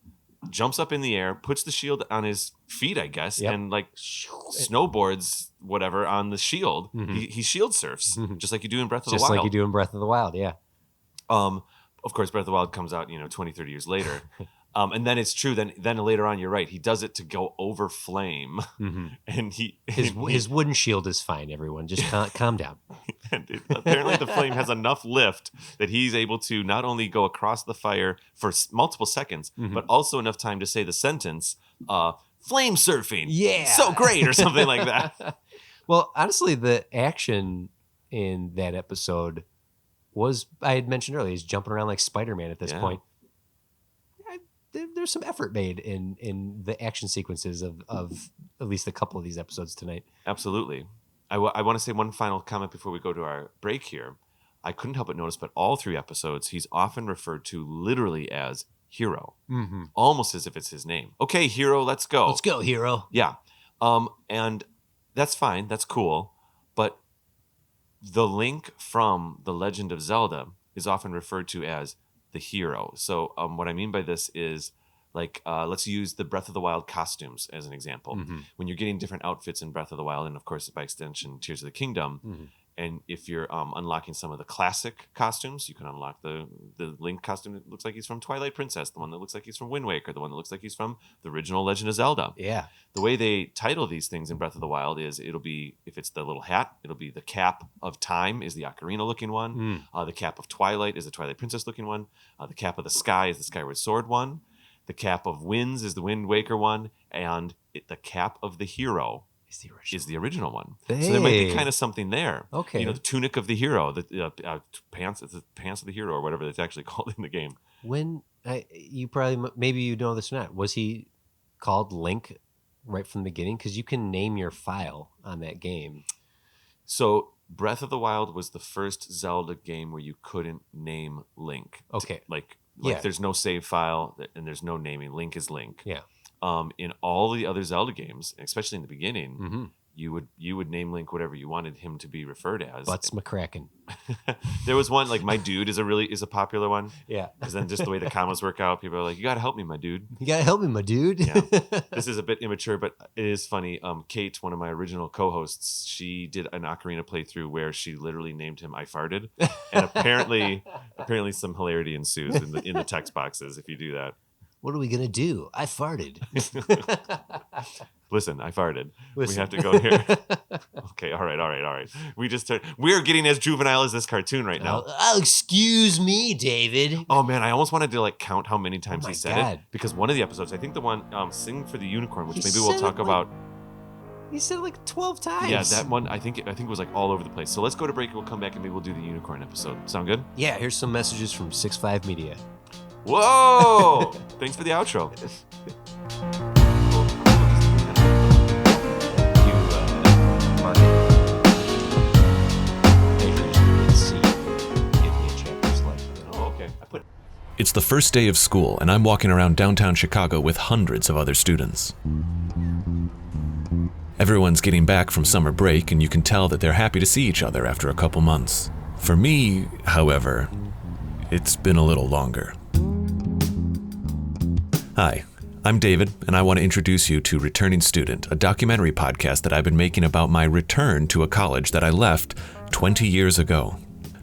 jumps up in the air, puts the shield on his feet, I guess, and like snowboards whatever on the shield. He shield surfs just like you do in Breath of the Wild.
Just like you do in Breath of the Wild, yeah.
Of course, Breath of the Wild comes out 20, 30 years later. And then it's true. Then later on, you're right. He does it to go over flame, and
his wooden shield is fine. Everyone, just calm down.
And apparently, the flame has enough lift that he's able to not only go across the fire for multiple seconds, but also enough time to say the sentence, "Flame surfing,
yeah,
so great," or something like that.
Well, honestly, the action in that episode was, I had mentioned earlier, he's jumping around like Spider-Man at this point. There's some effort made in the action sequences of at least a couple of these episodes tonight.
Absolutely. I want to say one final comment before we go to our break here. I couldn't help but notice, but all 3 episodes, he's often referred to literally as Hero, almost as if it's his name. Okay, Hero, let's go.
Let's go, Hero.
Yeah. And that's fine. That's cool. But the Link from The Legend of Zelda is often referred to as the hero. So what I mean by this is, like, let's use the Breath of the Wild costumes as an example. When you're getting different outfits in Breath of the Wild, and of course by extension Tears of the Kingdom, and if you're unlocking some of the classic costumes, you can unlock the Link costume that looks like he's from Twilight Princess, the one that looks like he's from Wind Waker, the one that looks like he's from the original Legend of Zelda.
Yeah.
The way they title these things in Breath of the Wild is, it'll be, if it's the little hat, it'll be the Cap of Time is the Ocarina looking one. The Cap of Twilight is the Twilight Princess looking one. The Cap of the Sky is the Skyward Sword one. The Cap of Winds is the Wind Waker one, and the Cap of the Hero is the original one.
Hey.
So there might be kind of something there.
Okay.
The Tunic of the Hero, the pants of the hero, or whatever that's actually called in the game.
Maybe you know this or not. Was he called Link right from the beginning? Because you can name your file on that game.
So Breath of the Wild was the first Zelda game where you couldn't name Link.
Okay.
Like there's no save file and there's no naming. Link is Link.
Yeah.
In all the other Zelda games, especially in the beginning,
mm-hmm.
you would name Link whatever you wanted him to be referred as.
Butts McCracken.
There was one like my dude is a popular one.
Yeah.
Because then just the way the commas work out, people are like, you got to help me, my dude.
You got to help me, my dude.
Yeah. This is a bit immature, but it is funny. Kate, one of my original co-hosts, she did an ocarina playthrough where she literally named him I Farted, and apparently some hilarity ensues in the text boxes if you do that.
What are we gonna do? I farted.
Listen, I farted. We have to go here. Okay, all right. We're getting as juvenile as this cartoon right now.
Oh, excuse me, David.
Oh man, I almost wanted to like count how many times he said
God.
it, because one of the episodes, I think the one Sing for the Unicorn, which maybe we'll talk about.
He said it like 12 times.
Yeah, that one I think it was like all over the place. So let's go to break and we'll come back and maybe we'll do the Unicorn episode. Sound good?
Yeah, here's some messages from 6'5 Media.
Whoa! Thanks for the outro.
It's the first day of school, and I'm walking around downtown Chicago with hundreds of other students. Everyone's getting back from summer break, and you can tell that they're happy to see each other after a couple months. For me, however, it's been a little longer. Hi, I'm David, and I want to introduce you to Returning Student, a documentary podcast that I've been making about my return to a college that I left 20 years ago.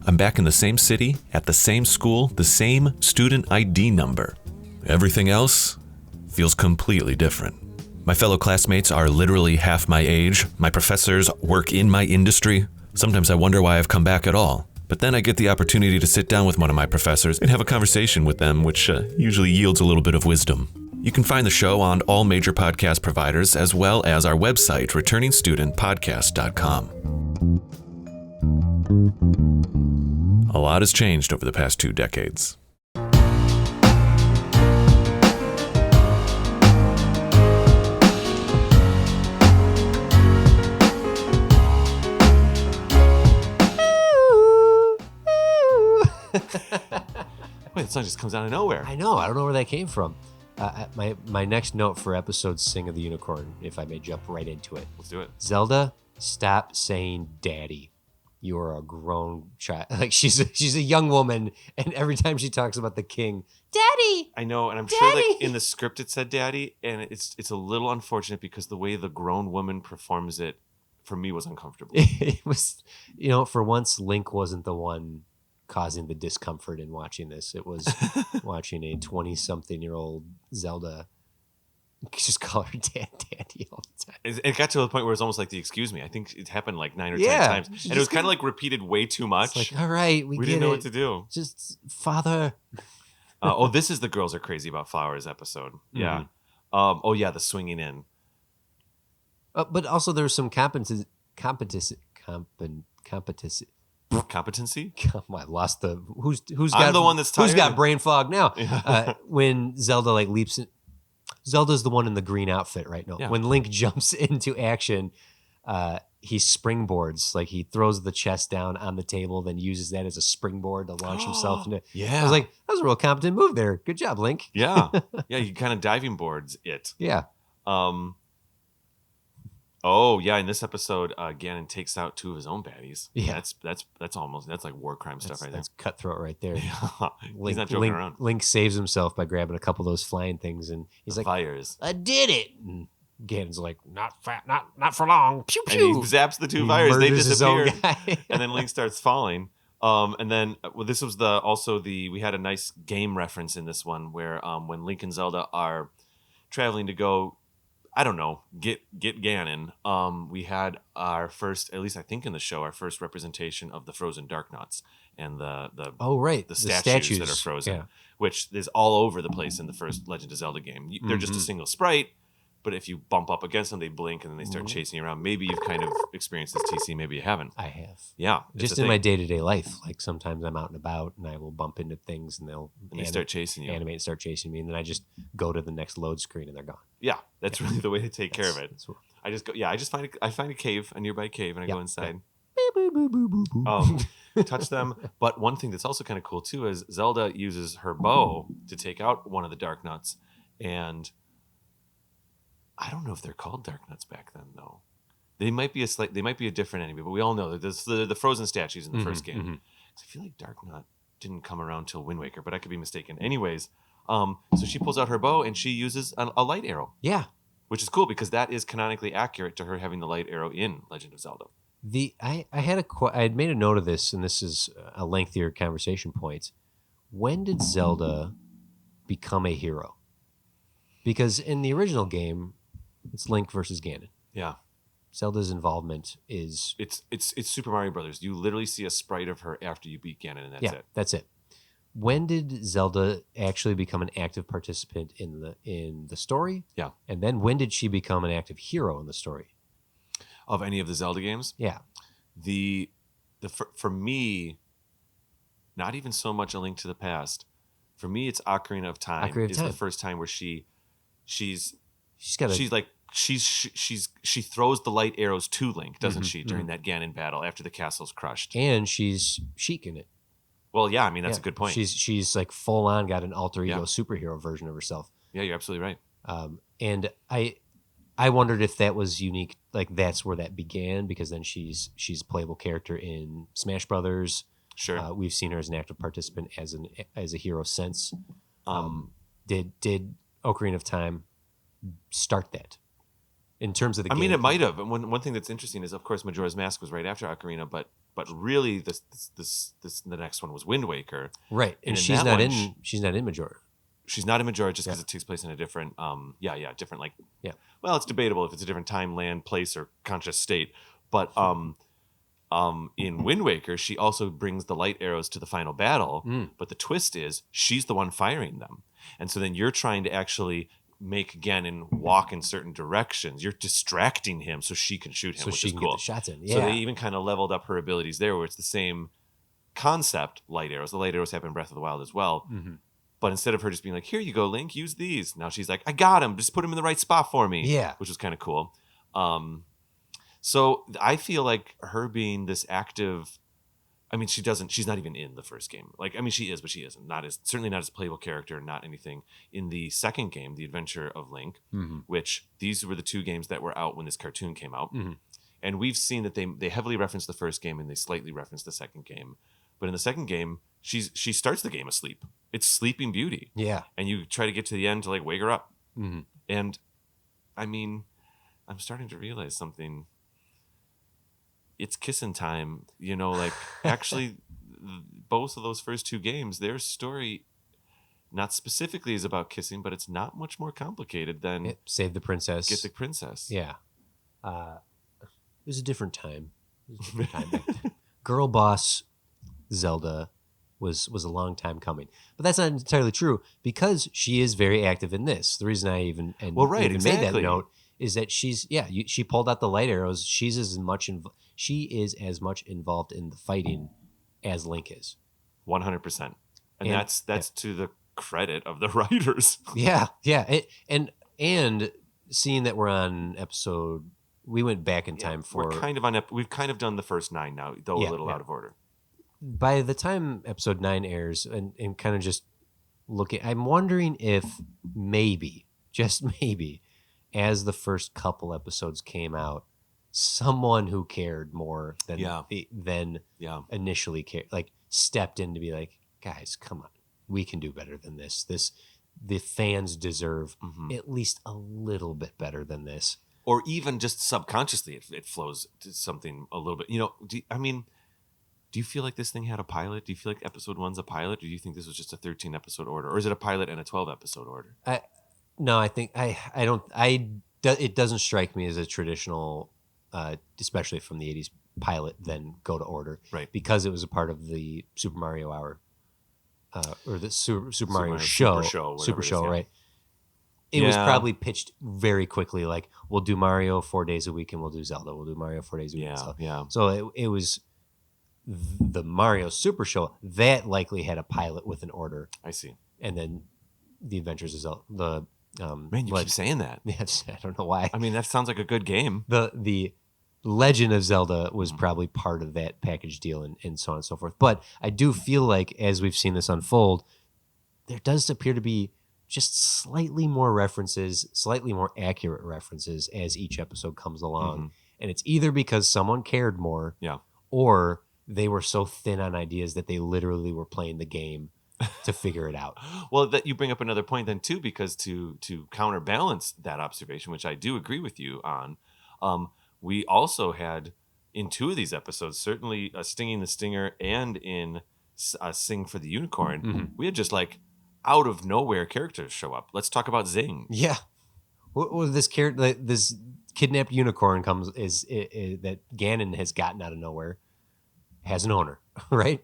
I'm back in the same city, at the same school, the same student ID number. Everything else feels completely different. My fellow classmates are literally half my age. My professors work in my industry. Sometimes I wonder why I've come back at all. But then I get the opportunity to sit down with one of my professors and have a conversation with them, which usually yields a little bit of wisdom. You can find the show on all major podcast providers, as well as our website, returningstudentpodcast.com. A lot has changed over the past 2 decades.
Wait, the song just comes out of nowhere.
I know. I don't know where that came from. My next note for episode Sing of the Unicorn, if I may jump right into it.
Let's do it.
Zelda, stop saying daddy. You are a grown child. Like she's a young woman, and every time she talks about the king, daddy.
I know, and I'm
Daddy.
sure like in the script it said daddy, and it's a little unfortunate because the way the grown woman performs it, for me, was uncomfortable.
It was, for once, Link wasn't the one causing the discomfort in watching this. It was watching a 20-something-year-old Zelda just call her daddy all the time.
It got to the point where it's almost like the excuse me. I think it happened like 9 or 10 times. And it was kind of like repeated way too much.
It's like, all right, we
didn't know what to do.
Just father.
This is the Girls Are Crazy About Flowers episode. Yeah.
Mm-hmm.
The swinging in.
But also there's some competency.
Competency?
I lost the who's
I'm the one that's tired.
Who's got brain fog now? When Zelda leaps in, Zelda's the one in the green outfit right now. Yeah. When Link jumps into action, he springboards. Like he throws the chest down on the table, then uses that as a springboard to launch himself into.
Yeah,
I was like, that was a real competent move there. Good job, Link.
Yeah, he kind of diving boards it.
Yeah.
In this episode, Ganon takes out 2 of his own baddies.
Yeah,
that's like war crime stuff right there.
That's cutthroat right there.
He's not joking around.
Link saves himself by grabbing a couple of those flying things, and he's like,
fires.
I did it. And Ganon's like, not for long. Pew pew.
And he zaps the 2 fires. They disappear.
And
then Link starts falling. And then this was we had a nice game reference in this one where when Link and Zelda are traveling to go, I don't know, get Ganon. We had our first, at least I think in the show, our first representation of the frozen Darknuts and the statues that are frozen, which is all over the place in the first Legend of Zelda game. They're just a single sprite, but if you bump up against them, they blink and then they start chasing you around. Maybe you've kind of experienced this, TC. Maybe you haven't.
I have.
Yeah.
Just in my day-to-day life. Like sometimes I'm out and about and I will bump into things and they start chasing you. Animate and start chasing me. And then I just go to the next load screen and they're gone.
Yeah. That's really the way to take care of it. I just find a cave, a nearby cave, and I go inside. Touch them. But one thing that's also kind of cool too is Zelda uses her bow to take out one of the dark nuts, and I don't know if they're called dark nuts back then though. They might be a different enemy, but we all know that there's the frozen statues in the first game. I feel like Dark Nut didn't come around till Wind Waker, but I could be mistaken. Anyways, so she pulls out her bow and she uses a light arrow.
Yeah.
Which is cool because that is canonically accurate to her having the light arrow in Legend of Zelda.
I had made a note of this, and this is a lengthier conversation point. When did Zelda become a hero? Because in the original game, it's Link versus Ganon.
Yeah.
Zelda's involvement is
it's Super Mario Brothers. You literally see a sprite of her after you beat Ganon, and that's it.
That's it. When did Zelda actually become an active participant in the story?
Yeah.
And then when did she become an active hero in the story?
Of any of the Zelda games?
Yeah.
For me, not even so much A Link to the Past. For me, it's Ocarina of Time. The first time where she throws the light arrows to Link, doesn't she, during that Ganon battle after the castle's crushed?
And she's chic in it.
Well, yeah, I mean that's a good point.
She's like full on got an alter ego superhero version of herself.
Yeah, you're absolutely right.
And I wondered if that was unique, like that's where that began, because then she's a playable character in Smash Brothers.
Sure.
We've seen her as an active participant as a hero since. Did Ocarina of Time start that in terms of the game?
I mean, it might have. And one thing that's interesting is, of course, Majora's Mask was right after Ocarina, but really the next one was Wind Waker.
Right. And she's not in Majora.
She's not in Majora just because it takes place in a different different like well, it's debatable if it's a different time, land, place, or conscious state. But in Wind Waker, she also brings the light arrows to the final battle. But the twist is she's the one firing them. And so then you're trying to actually make Ganon walk in certain directions. You're distracting him so she can shoot him, which is cool.
Get the shots in.
So they even kind of leveled up her abilities there, where it's the same concept, light arrows. The light arrows happen in Breath of the Wild as well. But instead of her just being like, here you go, Link, use these. Now she's like, I got him. Just put him in the right spot for me.
Yeah.
Which was kind of cool. So I feel like her being this active, I mean, she's not even in the first game. Like, I mean, she is, but she isn't. Certainly not as a playable character, not anything. In the second game, The Adventure of Link, which these were the two games that were out when this cartoon came out. And we've seen that they heavily reference the first game and they slightly reference the second game. But in the second game, she starts the game asleep. It's Sleeping Beauty.
Yeah.
And you try to get to the end to like wake her up. And I mean, I'm starting to realize something. It's kissing time, like actually both of those first two games, their story not specifically is about kissing, but it's not much more complicated than
Save the Princess.
Get the Princess.
Yeah. It was a different time. Back then. Girl Boss Zelda was a long time coming. But that's not entirely true because she is very active in this. The reason I even made that note is that she pulled out the light arrows. She is as much involved in the fighting as Link is.
100%. And that's to the credit of the writers.
Yeah. And seeing that we're on episode, we went back in time for.
We've kind of done the first 9 now, though a little out of order.
By the time episode 9 airs, and kind of just I'm wondering if maybe, just maybe, as the first couple episodes came out, someone who cared more than initially cared, like stepped in to be like, guys, come on, we can do better than this. The fans deserve at least a little bit better than this.
Or even just subconsciously, it flows to something a little bit. Do you feel like this thing had a pilot? Do you feel like episode 1's a pilot? Or do you think this was just a 13 episode order? Or is it a pilot and a 12 episode order?
No, I think it doesn't strike me as a traditional, especially from the 80s pilot, then go to order.
Right.
Because it was a part of the Super Mario Hour. or the Super Mario show, Super Show, right? It was probably pitched very quickly, like we'll do Mario 4 days a week and we'll do Zelda. We'll do Mario 4 days a week. So it was the Mario Super Show that likely had a pilot with an order.
I see.
And then the Adventures of Zelda.
Man, you keep saying that.
Yes, I don't know why.
I mean, that sounds like a good game.
The Legend of Zelda was probably part of that package deal and so on and so forth. But I do feel like as we've seen this unfold, there does appear to be just slightly more references, slightly more accurate references as each episode comes along. And it's either because someone cared more or they were so thin on ideas that they literally were playing the game to figure it out.
Well, that you bring up another point then too, because to counterbalance that observation, which I do agree with you on, we also had in 2 of these episodes, certainly Stinging the Stinger and in Sing for the Unicorn, we had just like out of nowhere characters show up. Let's talk about Zing.
Yeah. Well, this character, this kidnapped unicorn is that Ganon has gotten out of nowhere, has an owner, right?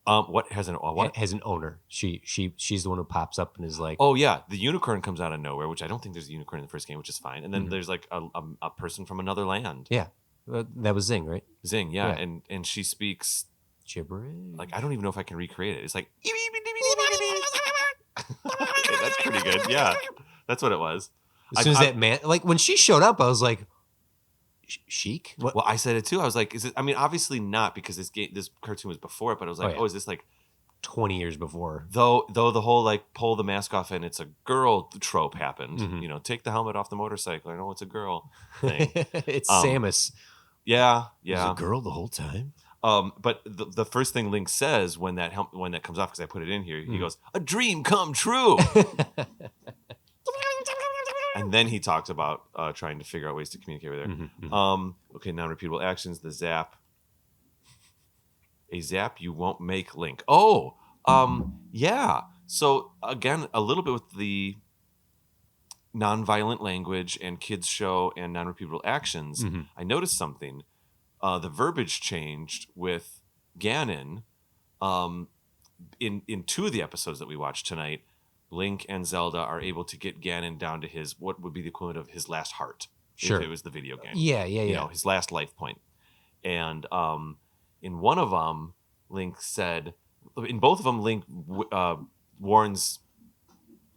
What has an what?
Has an owner. She's the one who pops up and is like,
oh yeah, the unicorn comes out of nowhere, which I don't think there's a unicorn in the first game, which is fine. And then there's like a person from another land.
Yeah, that was Zing, right?
Zing, yeah. And she speaks
gibberish.
Like I don't even know if I can recreate it. It's like okay, that's pretty good. Yeah, that's what it was.
As soon as that man, like when she showed up, I was like, Sheik?
What? Well, I said it too. I was like, is it? I mean, obviously not because this cartoon was before it, but I was like, is this like
20 years before?
Though the whole like pull the mask off and it's a girl trope happened. You know, take the helmet off the motorcycle. I know it's a girl thing.
It's Samus.
Yeah.
Was it a girl the whole time?
But the first thing Link says when that comes off, because I put it in here, he goes, "A dream come true." And then he talks about trying to figure out ways to communicate with her. Okay, non-repeatable actions. The zap. A zap you won't make, Link. Oh, yeah. So again, a little bit with the non-violent language and kids show and non-repeatable actions. I noticed something. The verbiage changed with Ganon. In 2 of the episodes that we watched tonight, Link and Zelda are able to get Ganon down to his, what would be the equivalent of his last heart.
Sure.
If it was the video game.
Yeah.
You know, his last life point. And in one of them, Link said, in both of them, Link warns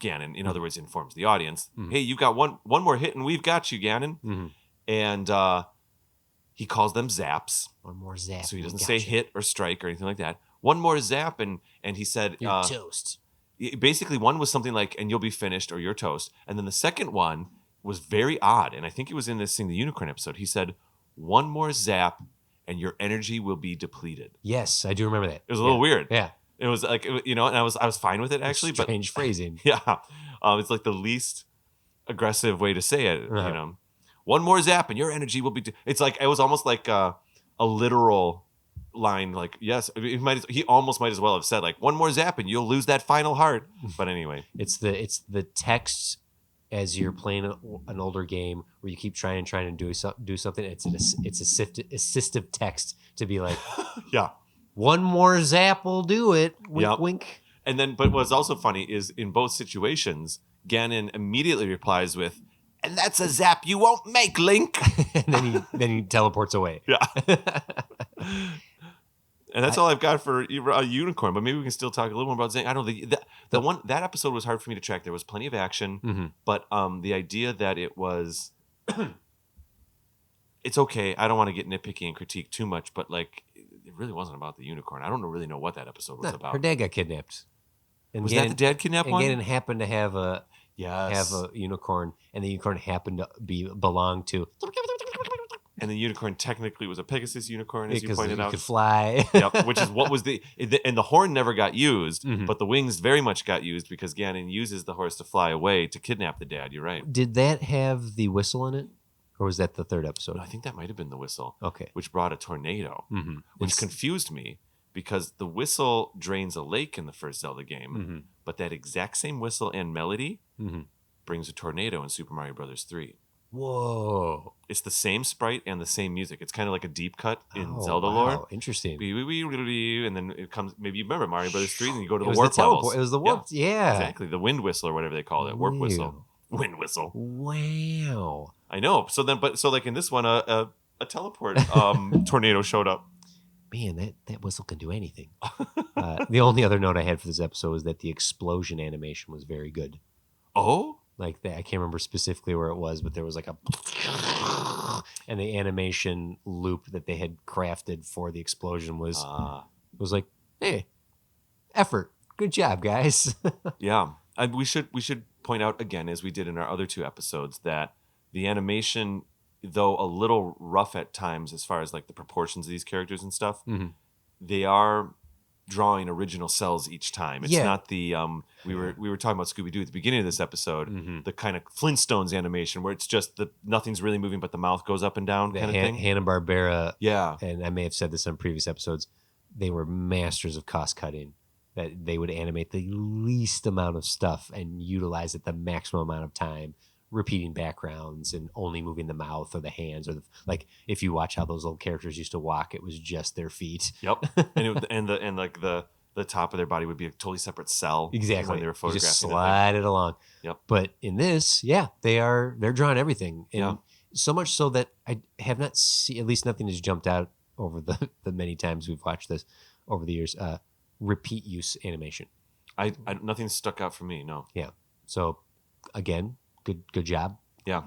Ganon, in other words, informs the audience, hey, you got one more hit and we've got you, Ganon. And he calls them zaps.
One more zap.
So he doesn't say hit or strike or anything like that. One more zap, and he said...
You're toast.
Basically, one was something like, and you'll be finished, or you're toast. And then the second one was very odd, and I think it was in this Sing the Unicorn episode. He said, one more zap, and your energy will be depleted.
Yes, I do remember that.
It was a little weird.
Yeah.
It was like, you know, and I was fine with it, actually.
Strange phrasing.
Yeah. It's like the least aggressive way to say it, you know. One more zap, and your energy will be... It's like, it was almost like a literal... line, like, yes, he almost might as well have said like, one more zap and you'll lose that final heart. But anyway,
it's the text as you're playing an older game where you keep trying to do something. It's assistive text to be like,
yeah,
one more zap will do it. Wink, wink.
And then, but what's also funny is in both situations, Ganon immediately replies with, "And that's a zap you won't make, Link."
And then he teleports away.
Yeah. And that's all I've got for a unicorn. But maybe we can still talk a little more about Zing. I don't know. That episode was hard for me to track. There was plenty of action, but the idea that it was, it's okay. I don't want to get nitpicky and critique too much, but like, it really wasn't about the unicorn. I don't really know what that episode was about.
Her dad got kidnapped. And
was that the dad kidnapped one?
And Ganon happened to have a unicorn, and the unicorn happened to belong to.
And the unicorn technically was a Pegasus unicorn, as you pointed out.
It could fly.
Yep, which is what was and the horn never got used, but the wings very much got used because Ganon uses the horse to fly away to kidnap the dad. You're right.
Did that have the whistle in it? Or was that the third episode?
No, I think that might have been the whistle.
Okay.
Which brought a tornado, which confused me because the whistle drains a lake in the first Zelda game, but that exact same whistle and melody brings a tornado in Super Mario Bros. 3.
Whoa.
It's the same sprite and the same music. It's kind of like a deep cut in Zelda
wow.
lore.
Interesting.
And then it comes, maybe you remember Mario Brothers 3, and you go to the
It was
warp
the teleport.
levels.
It was the warp. Yeah.
Exactly. The wind whistle or whatever they call it. Warp whistle. Wind whistle.
Wow.
I know. So like in this one, a teleport tornado showed up.
Man, that whistle can do anything. The only other note I had for this episode was that the explosion animation was very good.
Oh?
Like that, I can't remember specifically where it was, but there was like a and the animation loop that they had crafted for the explosion was like, hey, effort, good job, guys.
Yeah, and we should point out again, as we did in our other 2 episodes, that the animation, though a little rough at times as far as like the proportions of these characters and stuff, they are drawing original cells each time. It's not the we were talking about Scooby-Doo at the beginning of this episode, the kind of Flintstones animation where it's just nothing's really moving but the mouth goes up and down kind of thing.
Hanna-Barbera,
yeah,
and I may have said this on previous episodes, they were masters of cost cutting. That they would animate the least amount of stuff and utilize it the maximum amount of time, repeating backgrounds and only moving the mouth or the hands, or like if you watch how those little characters used to walk, it was just their feet.
Yep, and the top of their body would be a totally separate cell.
Exactly,
when they were photographing.
You just slide it along.
Yep.
But in this, they're drawing everything, and so much so that I have not seen, at least nothing has jumped out over the many times we've watched this over the years. Repeat use animation.
I nothing stuck out for me. No.
Yeah. So again, good job.
Yeah.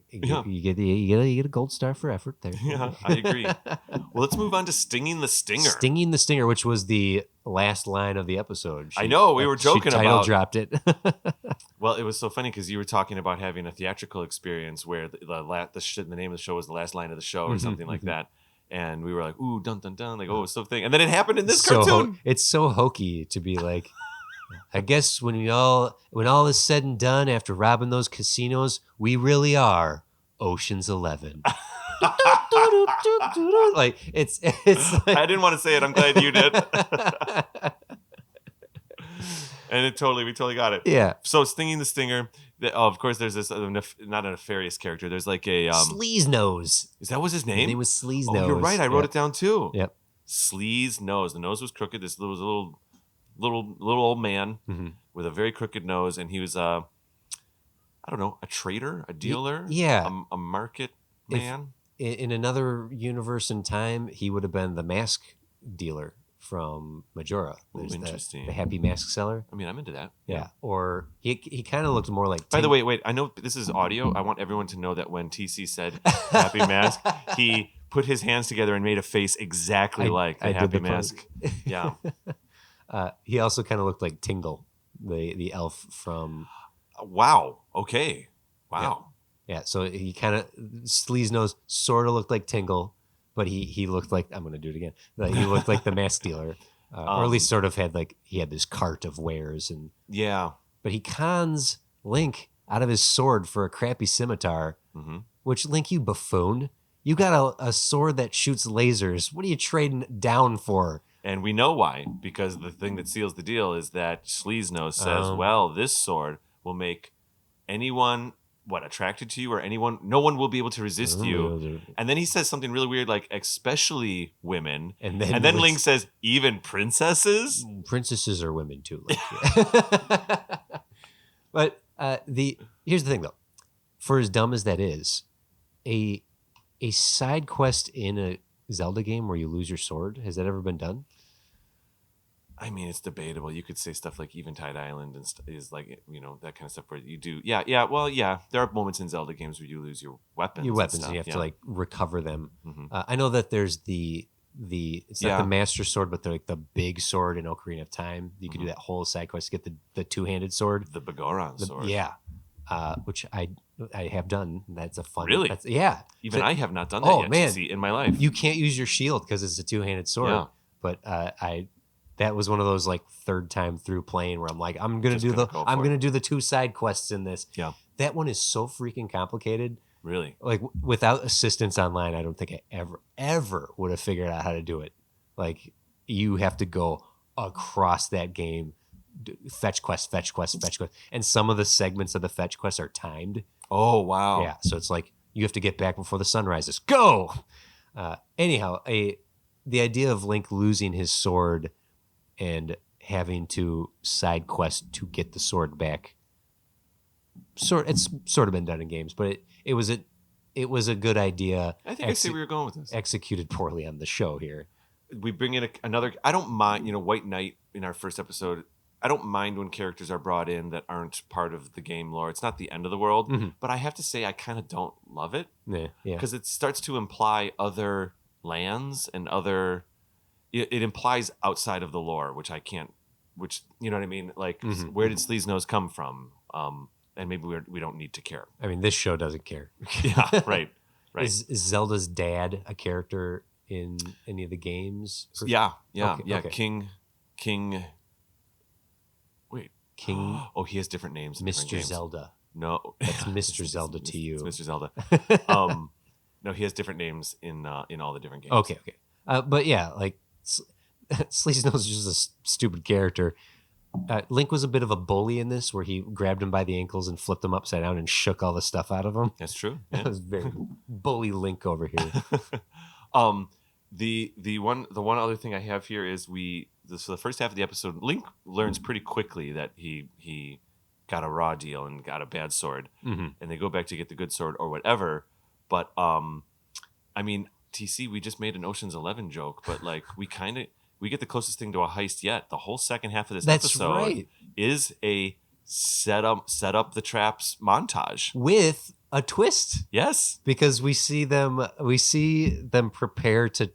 You get a gold star for effort there.
Yeah, I agree. Well, let's move on to Stinging the Stinger.
Stinging the Stinger, which was the last line of the episode.
I know, we were joking
she title dropped it.
Well, it was so funny because you were talking about having a theatrical experience where the name of the show was the last line of the show or something like that. And we were like, ooh, dun, dun, dun. Like, oh, it's so thing. And then it happened in this cartoon.
It's so hokey to be like, I guess when all is said and done after robbing those casinos, we really are Ocean's 11. Like, it's like,
I didn't want to say it. I'm glad you did. And we totally got it.
Yeah.
So Stinging the Stinger. Of course, there's this not a nefarious character. There's like a
Sleaze Nose.
Is that was his name?
His name was Sleaze Nose.
Oh, you're right. I wrote it down too.
Yep.
Sleaze Nose. The nose was crooked. This little old man with a very crooked nose, and he was I don't know, a trader, a dealer, a market man.
In another universe and time, he would have been the mask dealer from Majora.
Interesting.
The happy mask seller.
I mean, I'm into that.
Yeah. Or he kind of looked more like...
By the way, wait, I know this is audio. I want everyone to know that when TC said happy mask, he put his hands together and made a face exactly like the happy mask. Yeah.
He also kind of looked like Tingle, the elf from...
Wow. Okay. Wow.
Yeah. So he kind of... Sleaze Nose sort of looked like Tingle, but he looked like, I'm going to do it again. He looked like the mask dealer, or at least sort of had he had this cart of wares, and but he cons Link out of his sword for a crappy scimitar, which, Link, you buffoon, you got a sword that shoots lasers. What are you trading down for?
And we know why, because the thing that seals the deal is that Sleaze Nose says, well, this sword will make anyone attracted to you, or no one will be able to resist you. And then he says something really weird, like especially women. And then Link says, even princesses?
Princesses are women too. But here's the thing though. For as dumb as that is, a side quest in a Zelda game where you lose your sword, has that ever been done?
I mean, it's debatable. You could say stuff like Eventide Island is like, that kind of stuff where you do. Yeah. Well, yeah. There are moments in Zelda games where you lose your weapons.
And you have to recover them. I know that there's it's not the Master Sword, but they're like the big sword in Ocarina of Time. You can do that whole side quest to get the two-handed sword.
The Bagoran sword.
Yeah. Which I have done. That's a fun.
Really?
Yeah.
Even I have not done that yet, man. In my life.
You can't use your shield because it's a two-handed sword. Yeah. But that was one of those third time through playing where I'm like, I'm gonna do the two side quests in this.
Yeah.
That one is so freaking complicated.
Really?
Without assistance online, I don't think I ever would have figured out how to do it. You have to go across that game, fetch quest, and some of the segments of the fetch quests are timed.
Oh, wow.
Yeah, so it's like you have to get back before the sun rises. Go! Anyhow, the idea of Link losing his sword and having to side quest to get the sword back, it's sort of been done in games, but it was a good idea.
I think I see where you're going with this.
Executed poorly on the show here.
We bring in another. I don't mind, White Knight in our first episode. I don't mind when characters are brought in that aren't part of the game lore. It's not the end of the world, but I have to say I kind of don't love it.
Yeah.
Because it starts to imply other lands and other. It implies outside of the lore, which I can't. Which you know what I mean? Like, where did Sleazenose come from? And maybe we don't need to care.
I mean, this show doesn't care.
Yeah, right.
Is Zelda's dad a character in any of the games?
Yeah.
Okay.
King. Wait.
King.
Oh, he has different names. In different
Mr.
games.
Zelda.
No,
That's Mr. Zelda to you.
It's Mr. Zelda. No, he has different names in all the different games.
Okay. But yeah, like Sleazenose is just a stupid character. Link was a bit of a bully in this, where he grabbed him by the ankles and flipped him upside down and shook all the stuff out of him.
That's true.
That was very bully Link over here.
The one other thing I have here is so the first half of the episode, Link learns pretty quickly that he got a raw deal and got a bad sword, and they go back to get the good sword or whatever. But I mean, TC, we just made an Ocean's 11 joke, but like we get the closest thing to a heist yet. The whole second half of this episode is a set up the traps montage
with a twist.
Yes,
because we see them prepare to.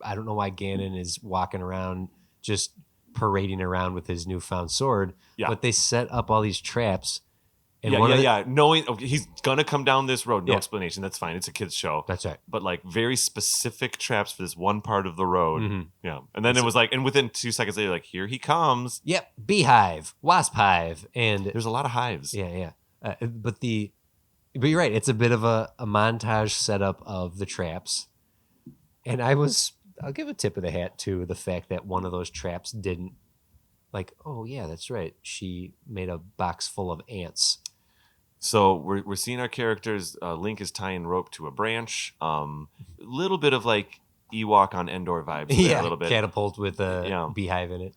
I don't know why Ganon is walking around just parading around with his newfound sword.
Yeah.
But they set up all these traps. And
knowing he's gonna come down this road. No explanation. That's fine. It's a kid's show.
That's right.
But like very specific traps for this one part of the road. Yeah. And then it was like, and within 2 seconds later, like, here he comes.
Yep. Beehive, wasp hive, and
there's a lot of hives.
Yeah. But you're right. It's a bit of a montage setup of the traps, and I'll give a tip of the hat to the fact that one of those traps didn't. Like, oh yeah, that's right. She made a box full of ants.
So we're seeing our characters. Link is tying rope to a branch. A little bit of like Ewok on Endor vibes.
Yeah,
a little bit.
Catapult with a beehive in it.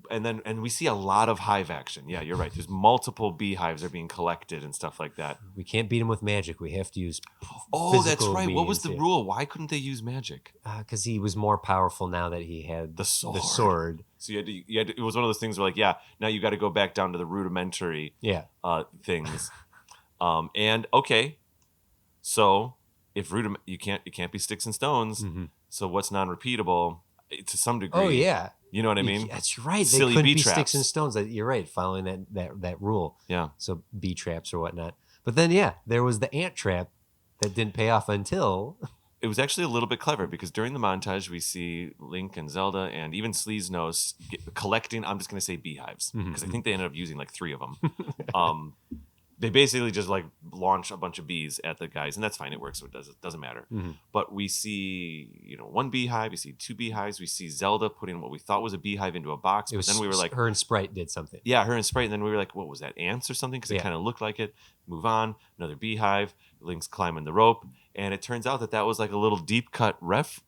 And we see a lot of hive action. Yeah, you're right. There's multiple beehives are being collected and stuff like that.
We can't beat them with magic. We have to use.
Oh, that's right. What was the rule? Why couldn't they use magic?
Because he was more powerful now that he had the sword.
So you had to, it was one of those things where like, now you got to go back down to the rudimentary things. And okay, so if it can't be sticks and stones. So what's non-repeatable to some degree?
Oh yeah.
You know what I mean?
That's right.
Silly
they couldn't
bee
be
traps.
Sticks and stones. You're right. Following that rule.
Yeah.
So bee traps or whatnot. But then there was the ant trap that didn't pay off until.
It was actually a little bit clever because during the montage we see Link and Zelda and even Sleazenose collecting. I'm just going to say beehives because I think they ended up using like 3 of them. They basically just like launch a bunch of bees at the guys, and that's fine. It works, so it doesn't matter. But we see, 1 beehive, we see 2 beehives, we see Zelda putting what we thought was a beehive into a box. But then we were like,
her and Sprite did something.
Yeah, her and Sprite, and then we were like, what was that? Ants or something? Because it kind of looked like it. Move on, another beehive. Link's climbing the rope, and it turns out that was like a little deep cut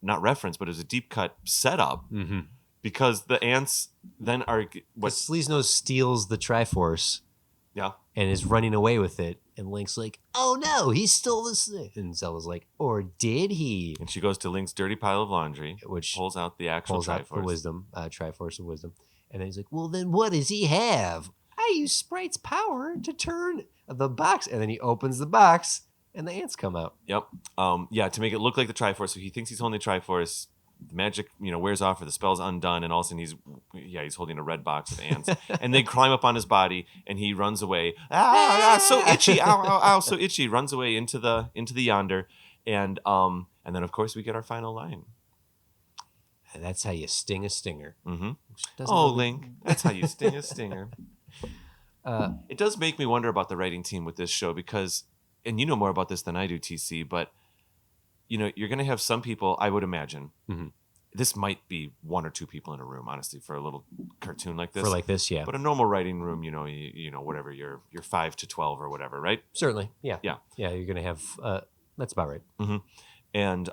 not reference, but it was a deep cut setup because the ants then are what
Sleazenose steals the Triforce.
Yeah.
And is running away with it. And Link's like, oh no, he stole this thing. And Zelda's like, or did he?
And she goes to Link's dirty pile of laundry,
which
pulls out the actual Triforce.
Out the wisdom, Triforce of Wisdom. And then he's like, well, then what does he have? I use Sprite's power to turn the box. And then he opens the box and the ants come out.
Yep. To make it look like the Triforce. So he thinks he's holding the Triforce. The magic, wears off or the spell's undone, and all of a sudden he's holding a red box of ants, and they climb up on his body, and he runs away. So itchy! Ow, ow, ow! So itchy! Runs away into the yonder, and then of course we get our final line.
And that's how you sting a stinger.
Link, that's how you sting a stinger. It does make me wonder about the writing team with this show because, and you know more about this than I do, TC, but. You're going to have some people, I would imagine, this might be one or two people in a room, honestly, for a little cartoon like this.
For like this, yeah.
But a normal writing room, you know, whatever, you're 5 to 12 or whatever, right?
Certainly, yeah.
Yeah.
Yeah, you're going to have, that's about right.
Mm-hmm. And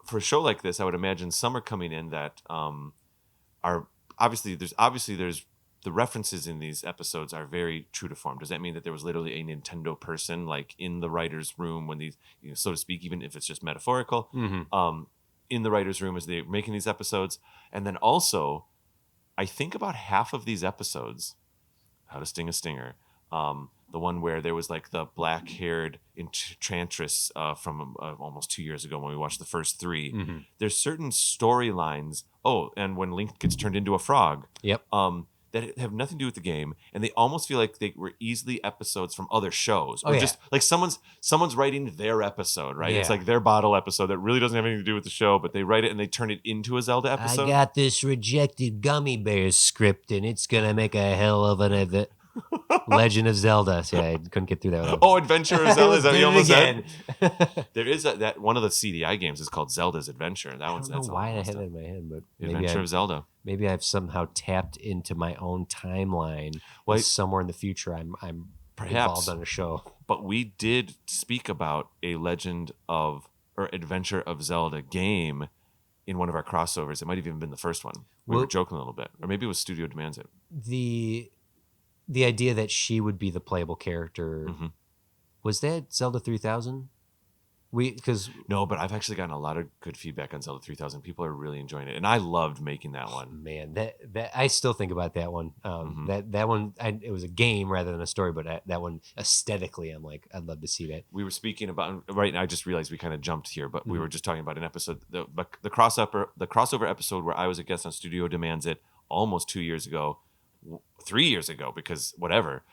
for a show like this, I would imagine some are coming in that are obviously there's the references in these episodes are very true to form. Does that mean that there was literally a Nintendo person like in the writer's room when these, you know, so to speak, even if it's just metaphorical, in the writer's room as they're making these episodes? And then also, I think about half of these episodes, How to Sting a Stinger, the one where there was like the black-haired enchantress from almost 2 years ago when we watched the first 3. There's certain storylines. Oh, and when Link gets turned into a frog.
Yep.
That have nothing to do with the game, and they almost feel like they were easily episodes from other shows, or
Oh, yeah.
just like someone's writing their episode, right?
Yeah.
It's like their bottle episode that really doesn't have anything to do with the show, but they write it and they turn it into a Zelda episode.
I got this rejected Gummy Bears script, and it's gonna make a hell of an event. Legend of Zelda. See, I couldn't get through that one.
Oh, Adventure of Zelda. Is that what you almost
again.
said? There is that one of the CDI games is called Zelda's Adventure. That one's
I don't
that's
know why I
almost
had it
it.
in my head, but
Adventure of Zelda.
maybe I've somehow tapped into my own timeline.
Well,
Somewhere in the future, I'm
perhaps
involved on a show.
But we did speak about a Legend of or Adventure of Zelda game in one of our crossovers. It might have even been the first one. We were joking a little bit, or maybe it was Studio Demands It.
The idea that she would be the playable character, was that Zelda 3000?
No, but I've actually gotten a lot of good feedback on Zelda 3000. People are really enjoying it, and I loved making that one.
Man, that I still think about that one. That one, it was a game rather than a story, but that one aesthetically, I'm like, I'd love to see that.
We were speaking about right now. I just realized we kind of jumped here, but we were just talking about an episode, the crossover episode where I was a guest on Studio Demands It almost 2 years ago. 3 years ago, because whatever,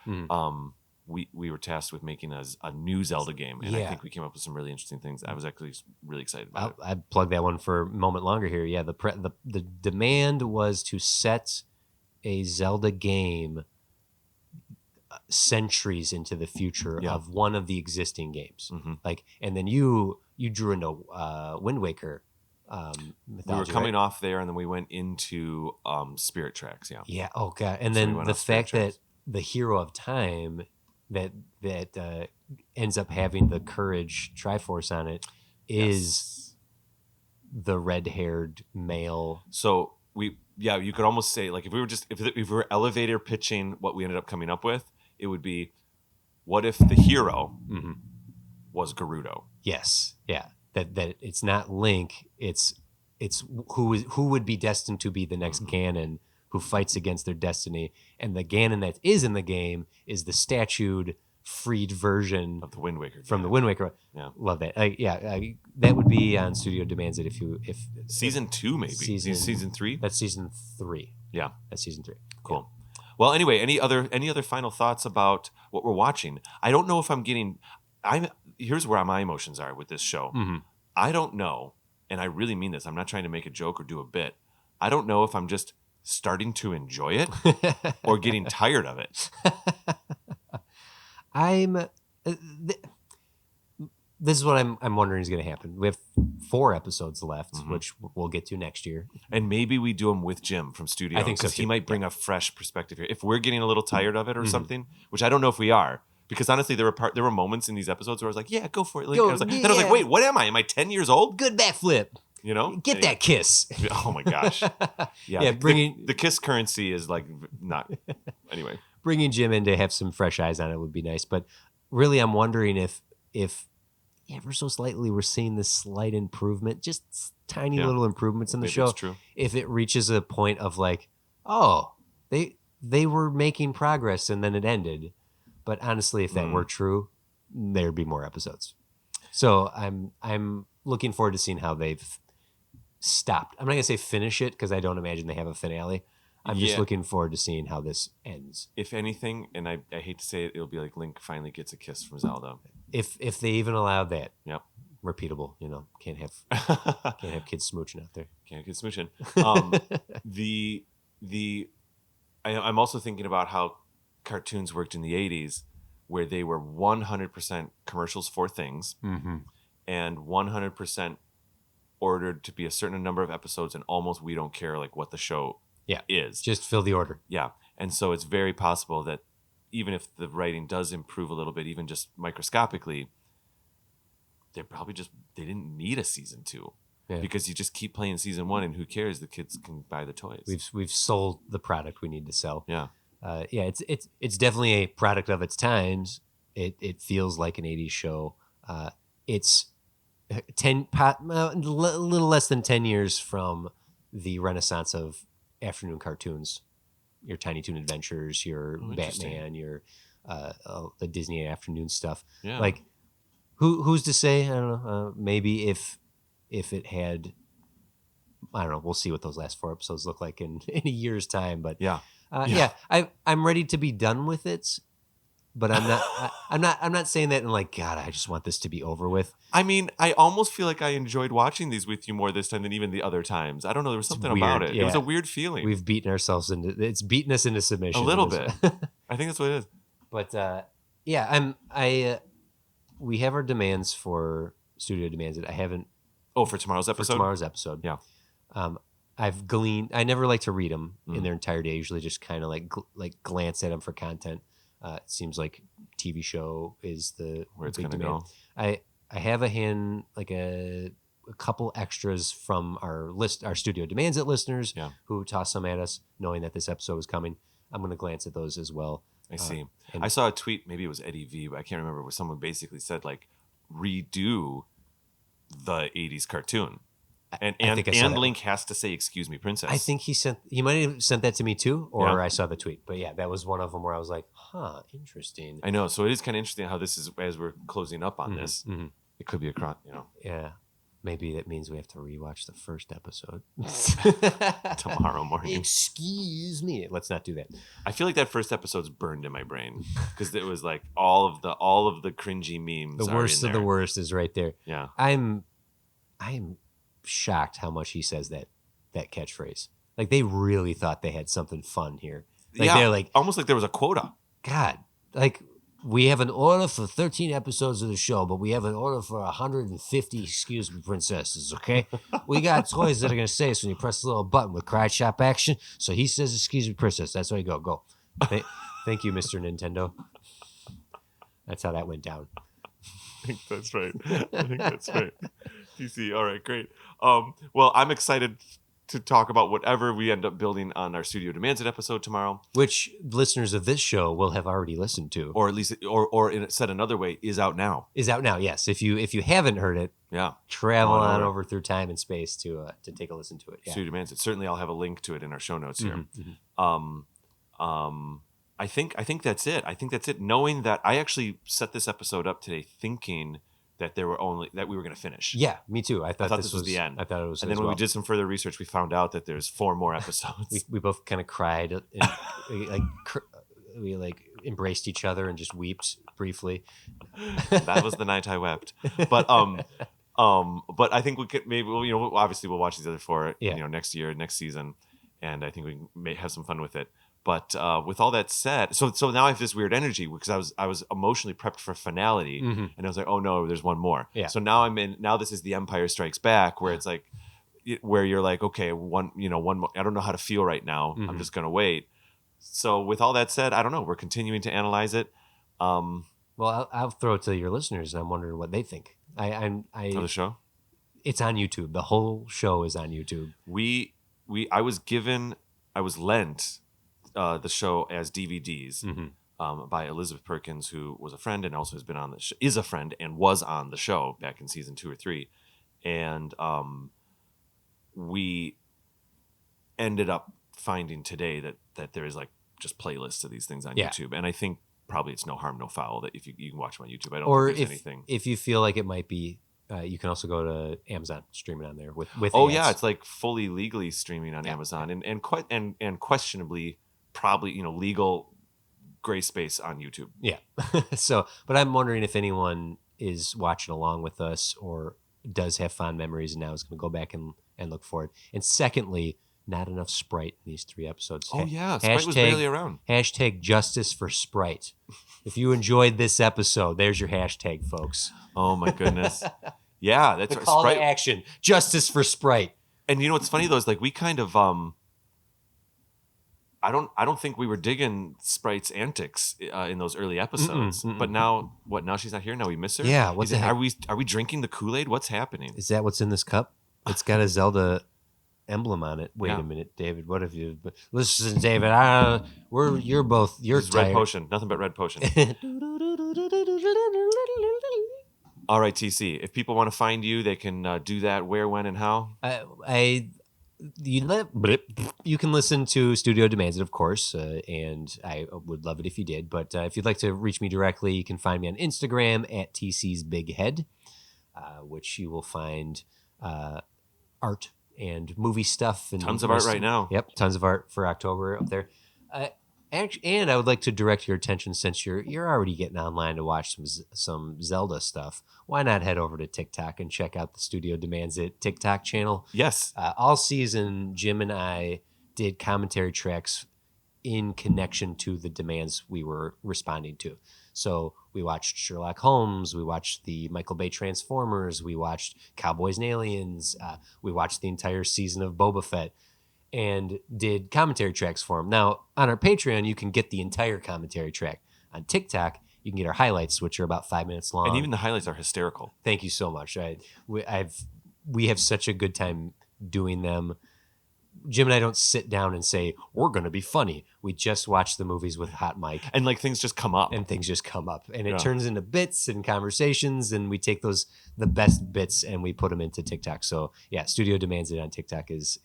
we were tasked with making a new Zelda game, and I think we came up with some really interesting things. I was actually really excited about it.
I'd plug that one for a moment longer here. Yeah, the demand was to set a Zelda game centuries into the future of one of the existing games. Like, and then you drew into Wind Waker.
We were coming off there, and then we went into Spirit Tracks.
Yeah. Oh god. And then the fact that the hero of time that ends up having the Courage Triforce on it is the red-haired male.
So you could almost say, like, if we were elevator pitching what we ended up coming up with, it would be, what if the hero was Gerudo?
Yes. Yeah. That it's not Link, it's who would be destined to be the next Ganon who fights against their destiny, and the Ganon that is in the game is the statued, freed version
of the Wind Waker
from the Wind Waker.
Yeah,
love that. That would be on Studio Demands It if
season 2 maybe season 3.
That's season 3.
Yeah,
that's season 3.
Cool. Yeah. Well, anyway, any other final thoughts about what we're watching? I don't know if I'm getting. Here's where my emotions are with this show. I don't know, and I really mean this. I'm not trying to make a joke or do a bit. I don't know if I'm just starting to enjoy it or getting tired of it.
This is what I'm wondering is going to happen. We have 4 episodes left, which we'll get to next year,
and maybe we do them with Jim from Studio.
I think so,
because he might bring a fresh perspective here. If we're getting a little tired of it or something, which I don't know if we are. Because honestly, there were moments in these episodes where I was like, "Yeah, go for it." Then I was like, "Wait, what am I? Am I 10 years old?"
Good backflip.
You know,
get that kiss.
Oh my gosh! Yeah, the kiss currency is like not. Anyway,
bringing Jim in to have some fresh eyes on it would be nice. But really, I'm wondering if ever so slightly we're seeing this slight improvement, just tiny little improvements in the show.
It's true.
If it reaches a point of like, oh, they were making progress and then it ended. But honestly, if that were true, there'd be more episodes. So I'm looking forward to seeing how they've stopped. I'm not gonna say finish it because I don't imagine they have a finale. I'm just looking forward to seeing how this ends.
If anything, and I hate to say it, it'll be like Link finally gets a kiss from Zelda.
If they even allow that.
Yep.
Repeatable, can't have kids smooching out there.
Can't get smooching. I'm also thinking about how cartoons worked in the 80s, where they were 100% commercials for things and 100% ordered to be a certain number of episodes, and almost we don't care like what the show is.
Just fill the order.
Yeah. And so it's very possible that even if the writing does improve a little bit, even just microscopically, they didn't need a season 2. Yeah. Because you just keep playing season 1, and who cares? The kids can buy the toys.
We've sold the product we need to sell.
Yeah.
It's definitely a product of its times. It feels like an 80s show. It's a little less than 10 years from the renaissance of afternoon cartoons. Your Tiny Toon Adventures, your Batman, your the Disney afternoon stuff.
Yeah.
Like, who's to say? I don't know. Maybe if it had, I don't know. We'll see what those last 4 episodes look like in a year's time. But I'm ready to be done with it. But I'm not saying that in like, God, I just want this to be over with.
I mean, I almost feel like I enjoyed watching these with you more this time than even the other times. I don't know. There was something about it. Yeah. It was a weird feeling.
We've beaten ourselves it's beaten us into submission.
A little bit. I think that's what it is.
But we have our demands for studio demands that I haven't.
Oh, for tomorrow's episode?
Yeah. I've gleaned. I never like to read them in their entirety. I usually just kind of like glance at them for content. It seems like TV show is
where it's
big
going to
demand.
go.
I have a couple extras from our studio demands at listeners who toss some at us, knowing that this episode was coming. I'm going to glance at those as well.
I see. I saw a tweet. Maybe it was Eddie V, but I can't remember. Where someone basically said like, redo the 80s cartoon. And Link has to say, "Excuse me, princess."
I think he might have sent that to me too, or I saw the tweet. But yeah, that was one of them where I was like, "Huh, interesting."
I know. So it is kind of interesting how this is as we're closing up on this. Mm-hmm. It could be
Yeah, maybe that means we have to rewatch the first episode
tomorrow morning.
Excuse me. Let's not do that.
I feel like that first episode's burned in my brain because it was like all of the cringy memes.
The worst of the worst is right there.
Yeah,
I'm shocked how much he says that catchphrase. Like they really thought they had something fun here. Like they're like
almost like there was a quota.
God, like we have an order for 13 episodes of the show, but we have an order for 150 excuse me princesses, okay? We got toys that are gonna say so when you press the little button with cry shop action. So he says excuse me princess. That's why you go. Thank you, Mr. Nintendo. That's how that went down.
I think that's right. DC. All right, great. Well, I'm excited to talk about whatever we end up building on our Studio Demands It episode tomorrow,
which listeners of this show will have already listened to,
or at least, or said another way, is out now.
Yes. If you haven't heard it, travel on over through time and space to take a listen to it. Yeah.
Studio Demands It. Certainly, I'll have a link to it in our show notes here. I think that's it. Knowing that I actually set this episode up today, thinking that we were going to finish.
Yeah, me too. I thought this was
the end.
I thought it was.
And then when we did some further research, we found out that there's 4 more episodes.
we both kind of cried, and, we embraced each other and just wept briefly.
That was the night I wept. But I think we could maybe obviously we'll watch these other 4 next season, and I think we may have some fun with it. But with all that said, so now I have this weird energy because I was emotionally prepped for finality, and I was like, oh no, there's one more.
Yeah.
So now now this is the Empire Strikes Back, where it's like, where you're like, okay, one more. I don't know how to feel right now. I'm just gonna wait. So with all that said, I don't know. We're continuing to analyze it.
Well, I'll throw it to your listeners. I'm wondering what they think.
Of the show.
It's on YouTube. The whole show is on YouTube.
I was lent the show as DVDs by Elizabeth Perkins, who was a friend and also has been on is a friend and was on the show back in season 2 or 3, and we ended up finding today that there is like just playlists of these things on YouTube, and I think probably it's no harm no foul that if you can watch them on YouTube. I don't think there's anything.
If you feel like it might be. You can also go to Amazon, stream it on there with ads.
Yeah, it's like fully legally streaming on Amazon and questionably probably legal gray space on YouTube.
Yeah. So, but I'm wondering if anyone is watching along with us or does have fond memories and now is going to go back and look for it. And secondly, not enough Sprite in these 3 episodes.
Oh yeah, Sprite was barely around.
Hashtag justice for Sprite. If you enjoyed this episode, there's your hashtag, folks.
Oh my goodness. Yeah, that's
The
right.
call
Sprite.
to action. Justice for Sprite.
And you know what's funny though is like we kind of I don't think we were digging Sprite's antics in those early episodes. But now she's not here. Now we miss her.
Yeah, what the heck?
Are we drinking the Kool-Aid? What's happening?
Is that what's in this cup? It's got a Zelda emblem on it. Wait
Yeah.
a minute, David. What have you? Listen, David. You're
This is red
tired.
potion. Nothing but red potion. All right, TC. If people want to find you, they can do that. Where, when, and how?
You can listen to Studio Demands It, of course, and I would love it if you did. But if you'd like to reach me directly, you can find me on Instagram at TC's Big Head, which you will find art and movie stuff and
Tons of art right now.
Yep, tons of art for October up there. And I would like to direct your attention, since you're already getting online to watch some Zelda stuff. Why not head over to TikTok and check out the Studio Demands It TikTok channel?
Yes.
All season, Jim and I did commentary tracks in connection to the demands we were responding to. So we watched Sherlock Holmes, we watched the Michael Bay Transformers, we watched Cowboys and Aliens, we watched the entire season of Boba Fett, and did commentary tracks for them. Now, on our Patreon, you can get the entire commentary track. On TikTok, you can get our highlights, which are about 5 minutes long.
And even the highlights are hysterical.
Thank you so much. We have such a good time doing them. Jim and I don't sit down and say, we're going to be funny. We just watch the movies with Hot Mike.
And like things just come up.
And it turns into bits and conversations, and we take the best bits and we put them into TikTok. So yeah, Studio Demands It on TikTok is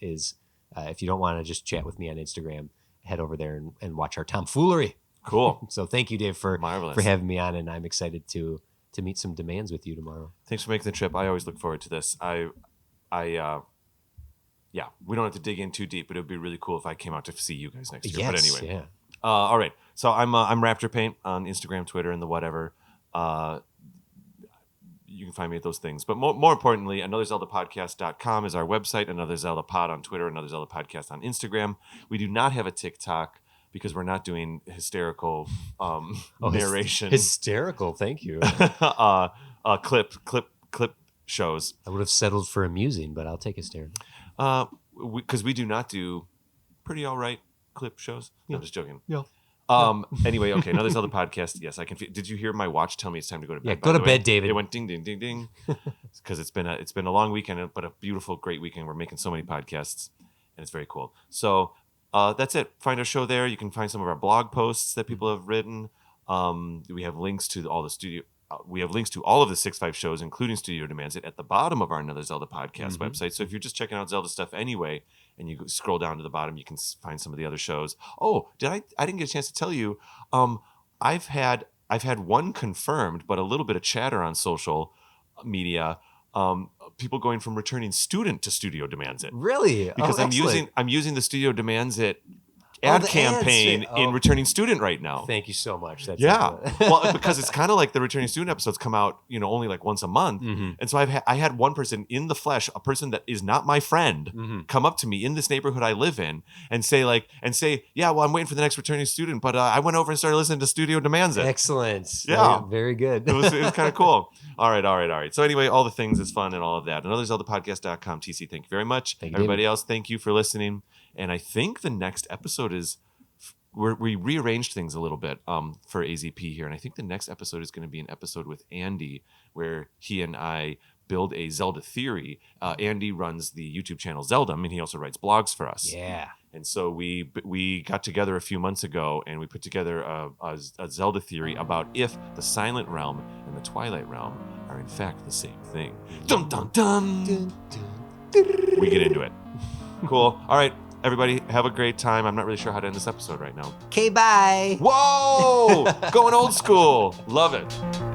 if you don't want to just chat with me on Instagram, head over there and watch our tomfoolery.
Cool.
So thank you, Dave, for
Marvelous.
having me on, and I'm excited to meet some demands with you tomorrow.
Thanks for making the trip. I always look forward to this. Yeah, we don't have to dig in too deep, but it would be really cool if I came out to see you guys next year.
Yes,
But anyway,
yeah.
All right. So I'm Raptor Paint on Instagram, Twitter, and the whatever. You can find me at those things. But more importantly, AnotherZeldaPodcast.com is our website. Another Zelda Pod on Twitter. Another Zelda Podcast on Instagram. We do not have a TikTok because we're not doing hysterical narration.
Hysterical. Thank you.
Clip shows.
I would have settled for amusing, but I'll take hysterical.
Because we do not do pretty all right clip shows. No, I'm just joking.
Yeah.
Anyway, okay. Another Zelda podcast. Yes, I can. Did you hear my watch tell me it's time to go to bed?
Yeah, go to bed, David.
It went ding, ding, ding, ding. Because it's been a long weekend, but a beautiful, great weekend. We're making so many podcasts, and it's very cool. So that's it. Find our show there. You can find some of our blog posts that people have written. We have links to all the studio. We have links to all of the 6.5 shows, including Studio Demands It, at the bottom of our Another Zelda Podcast website. So if you're just checking out Zelda stuff anyway, and you scroll down to the bottom, you can find some of the other shows. Oh, I didn't get a chance to tell you. I've had one confirmed, but a little bit of chatter on social media. People going from returning student to Studio Demands It.
Really?
Because I'm using the Studio Demands It ad campaign in returning student right now.
Thank you so much. That's
Well, because it's kind of like the returning student episodes come out, only like once a month, and so I had one person in the flesh, a person that is not my friend, come up to me in this neighborhood I live in and say, yeah, well, I'm waiting for the next returning student, but I went over and started listening to Studio Demands It.
Excellent.
Yeah,
very good.
it was kind of cool. All right. So anyway, all the things is fun and all of that. AnotherZeldaPodcast.com. TC, thank you very much. Everybody else, thank you for listening. And I think the next episode is we rearranged things a little bit for AZP here, and I think the next episode is going to be an episode with Andy where he and I build a Zelda theory. Andy runs the YouTube channel Zeldom, and he also writes blogs for us.
Yeah.
And so we got together a few months ago, and we put together a Zelda theory about if the Silent Realm and the Twilight Realm are in fact the same thing. Dun dun dun. Dun, dun. We get into it. Cool. All right. Everybody, have a great time. I'm not really sure how to end this episode right now.
Okay, bye.
Whoa! Going old school. Love it.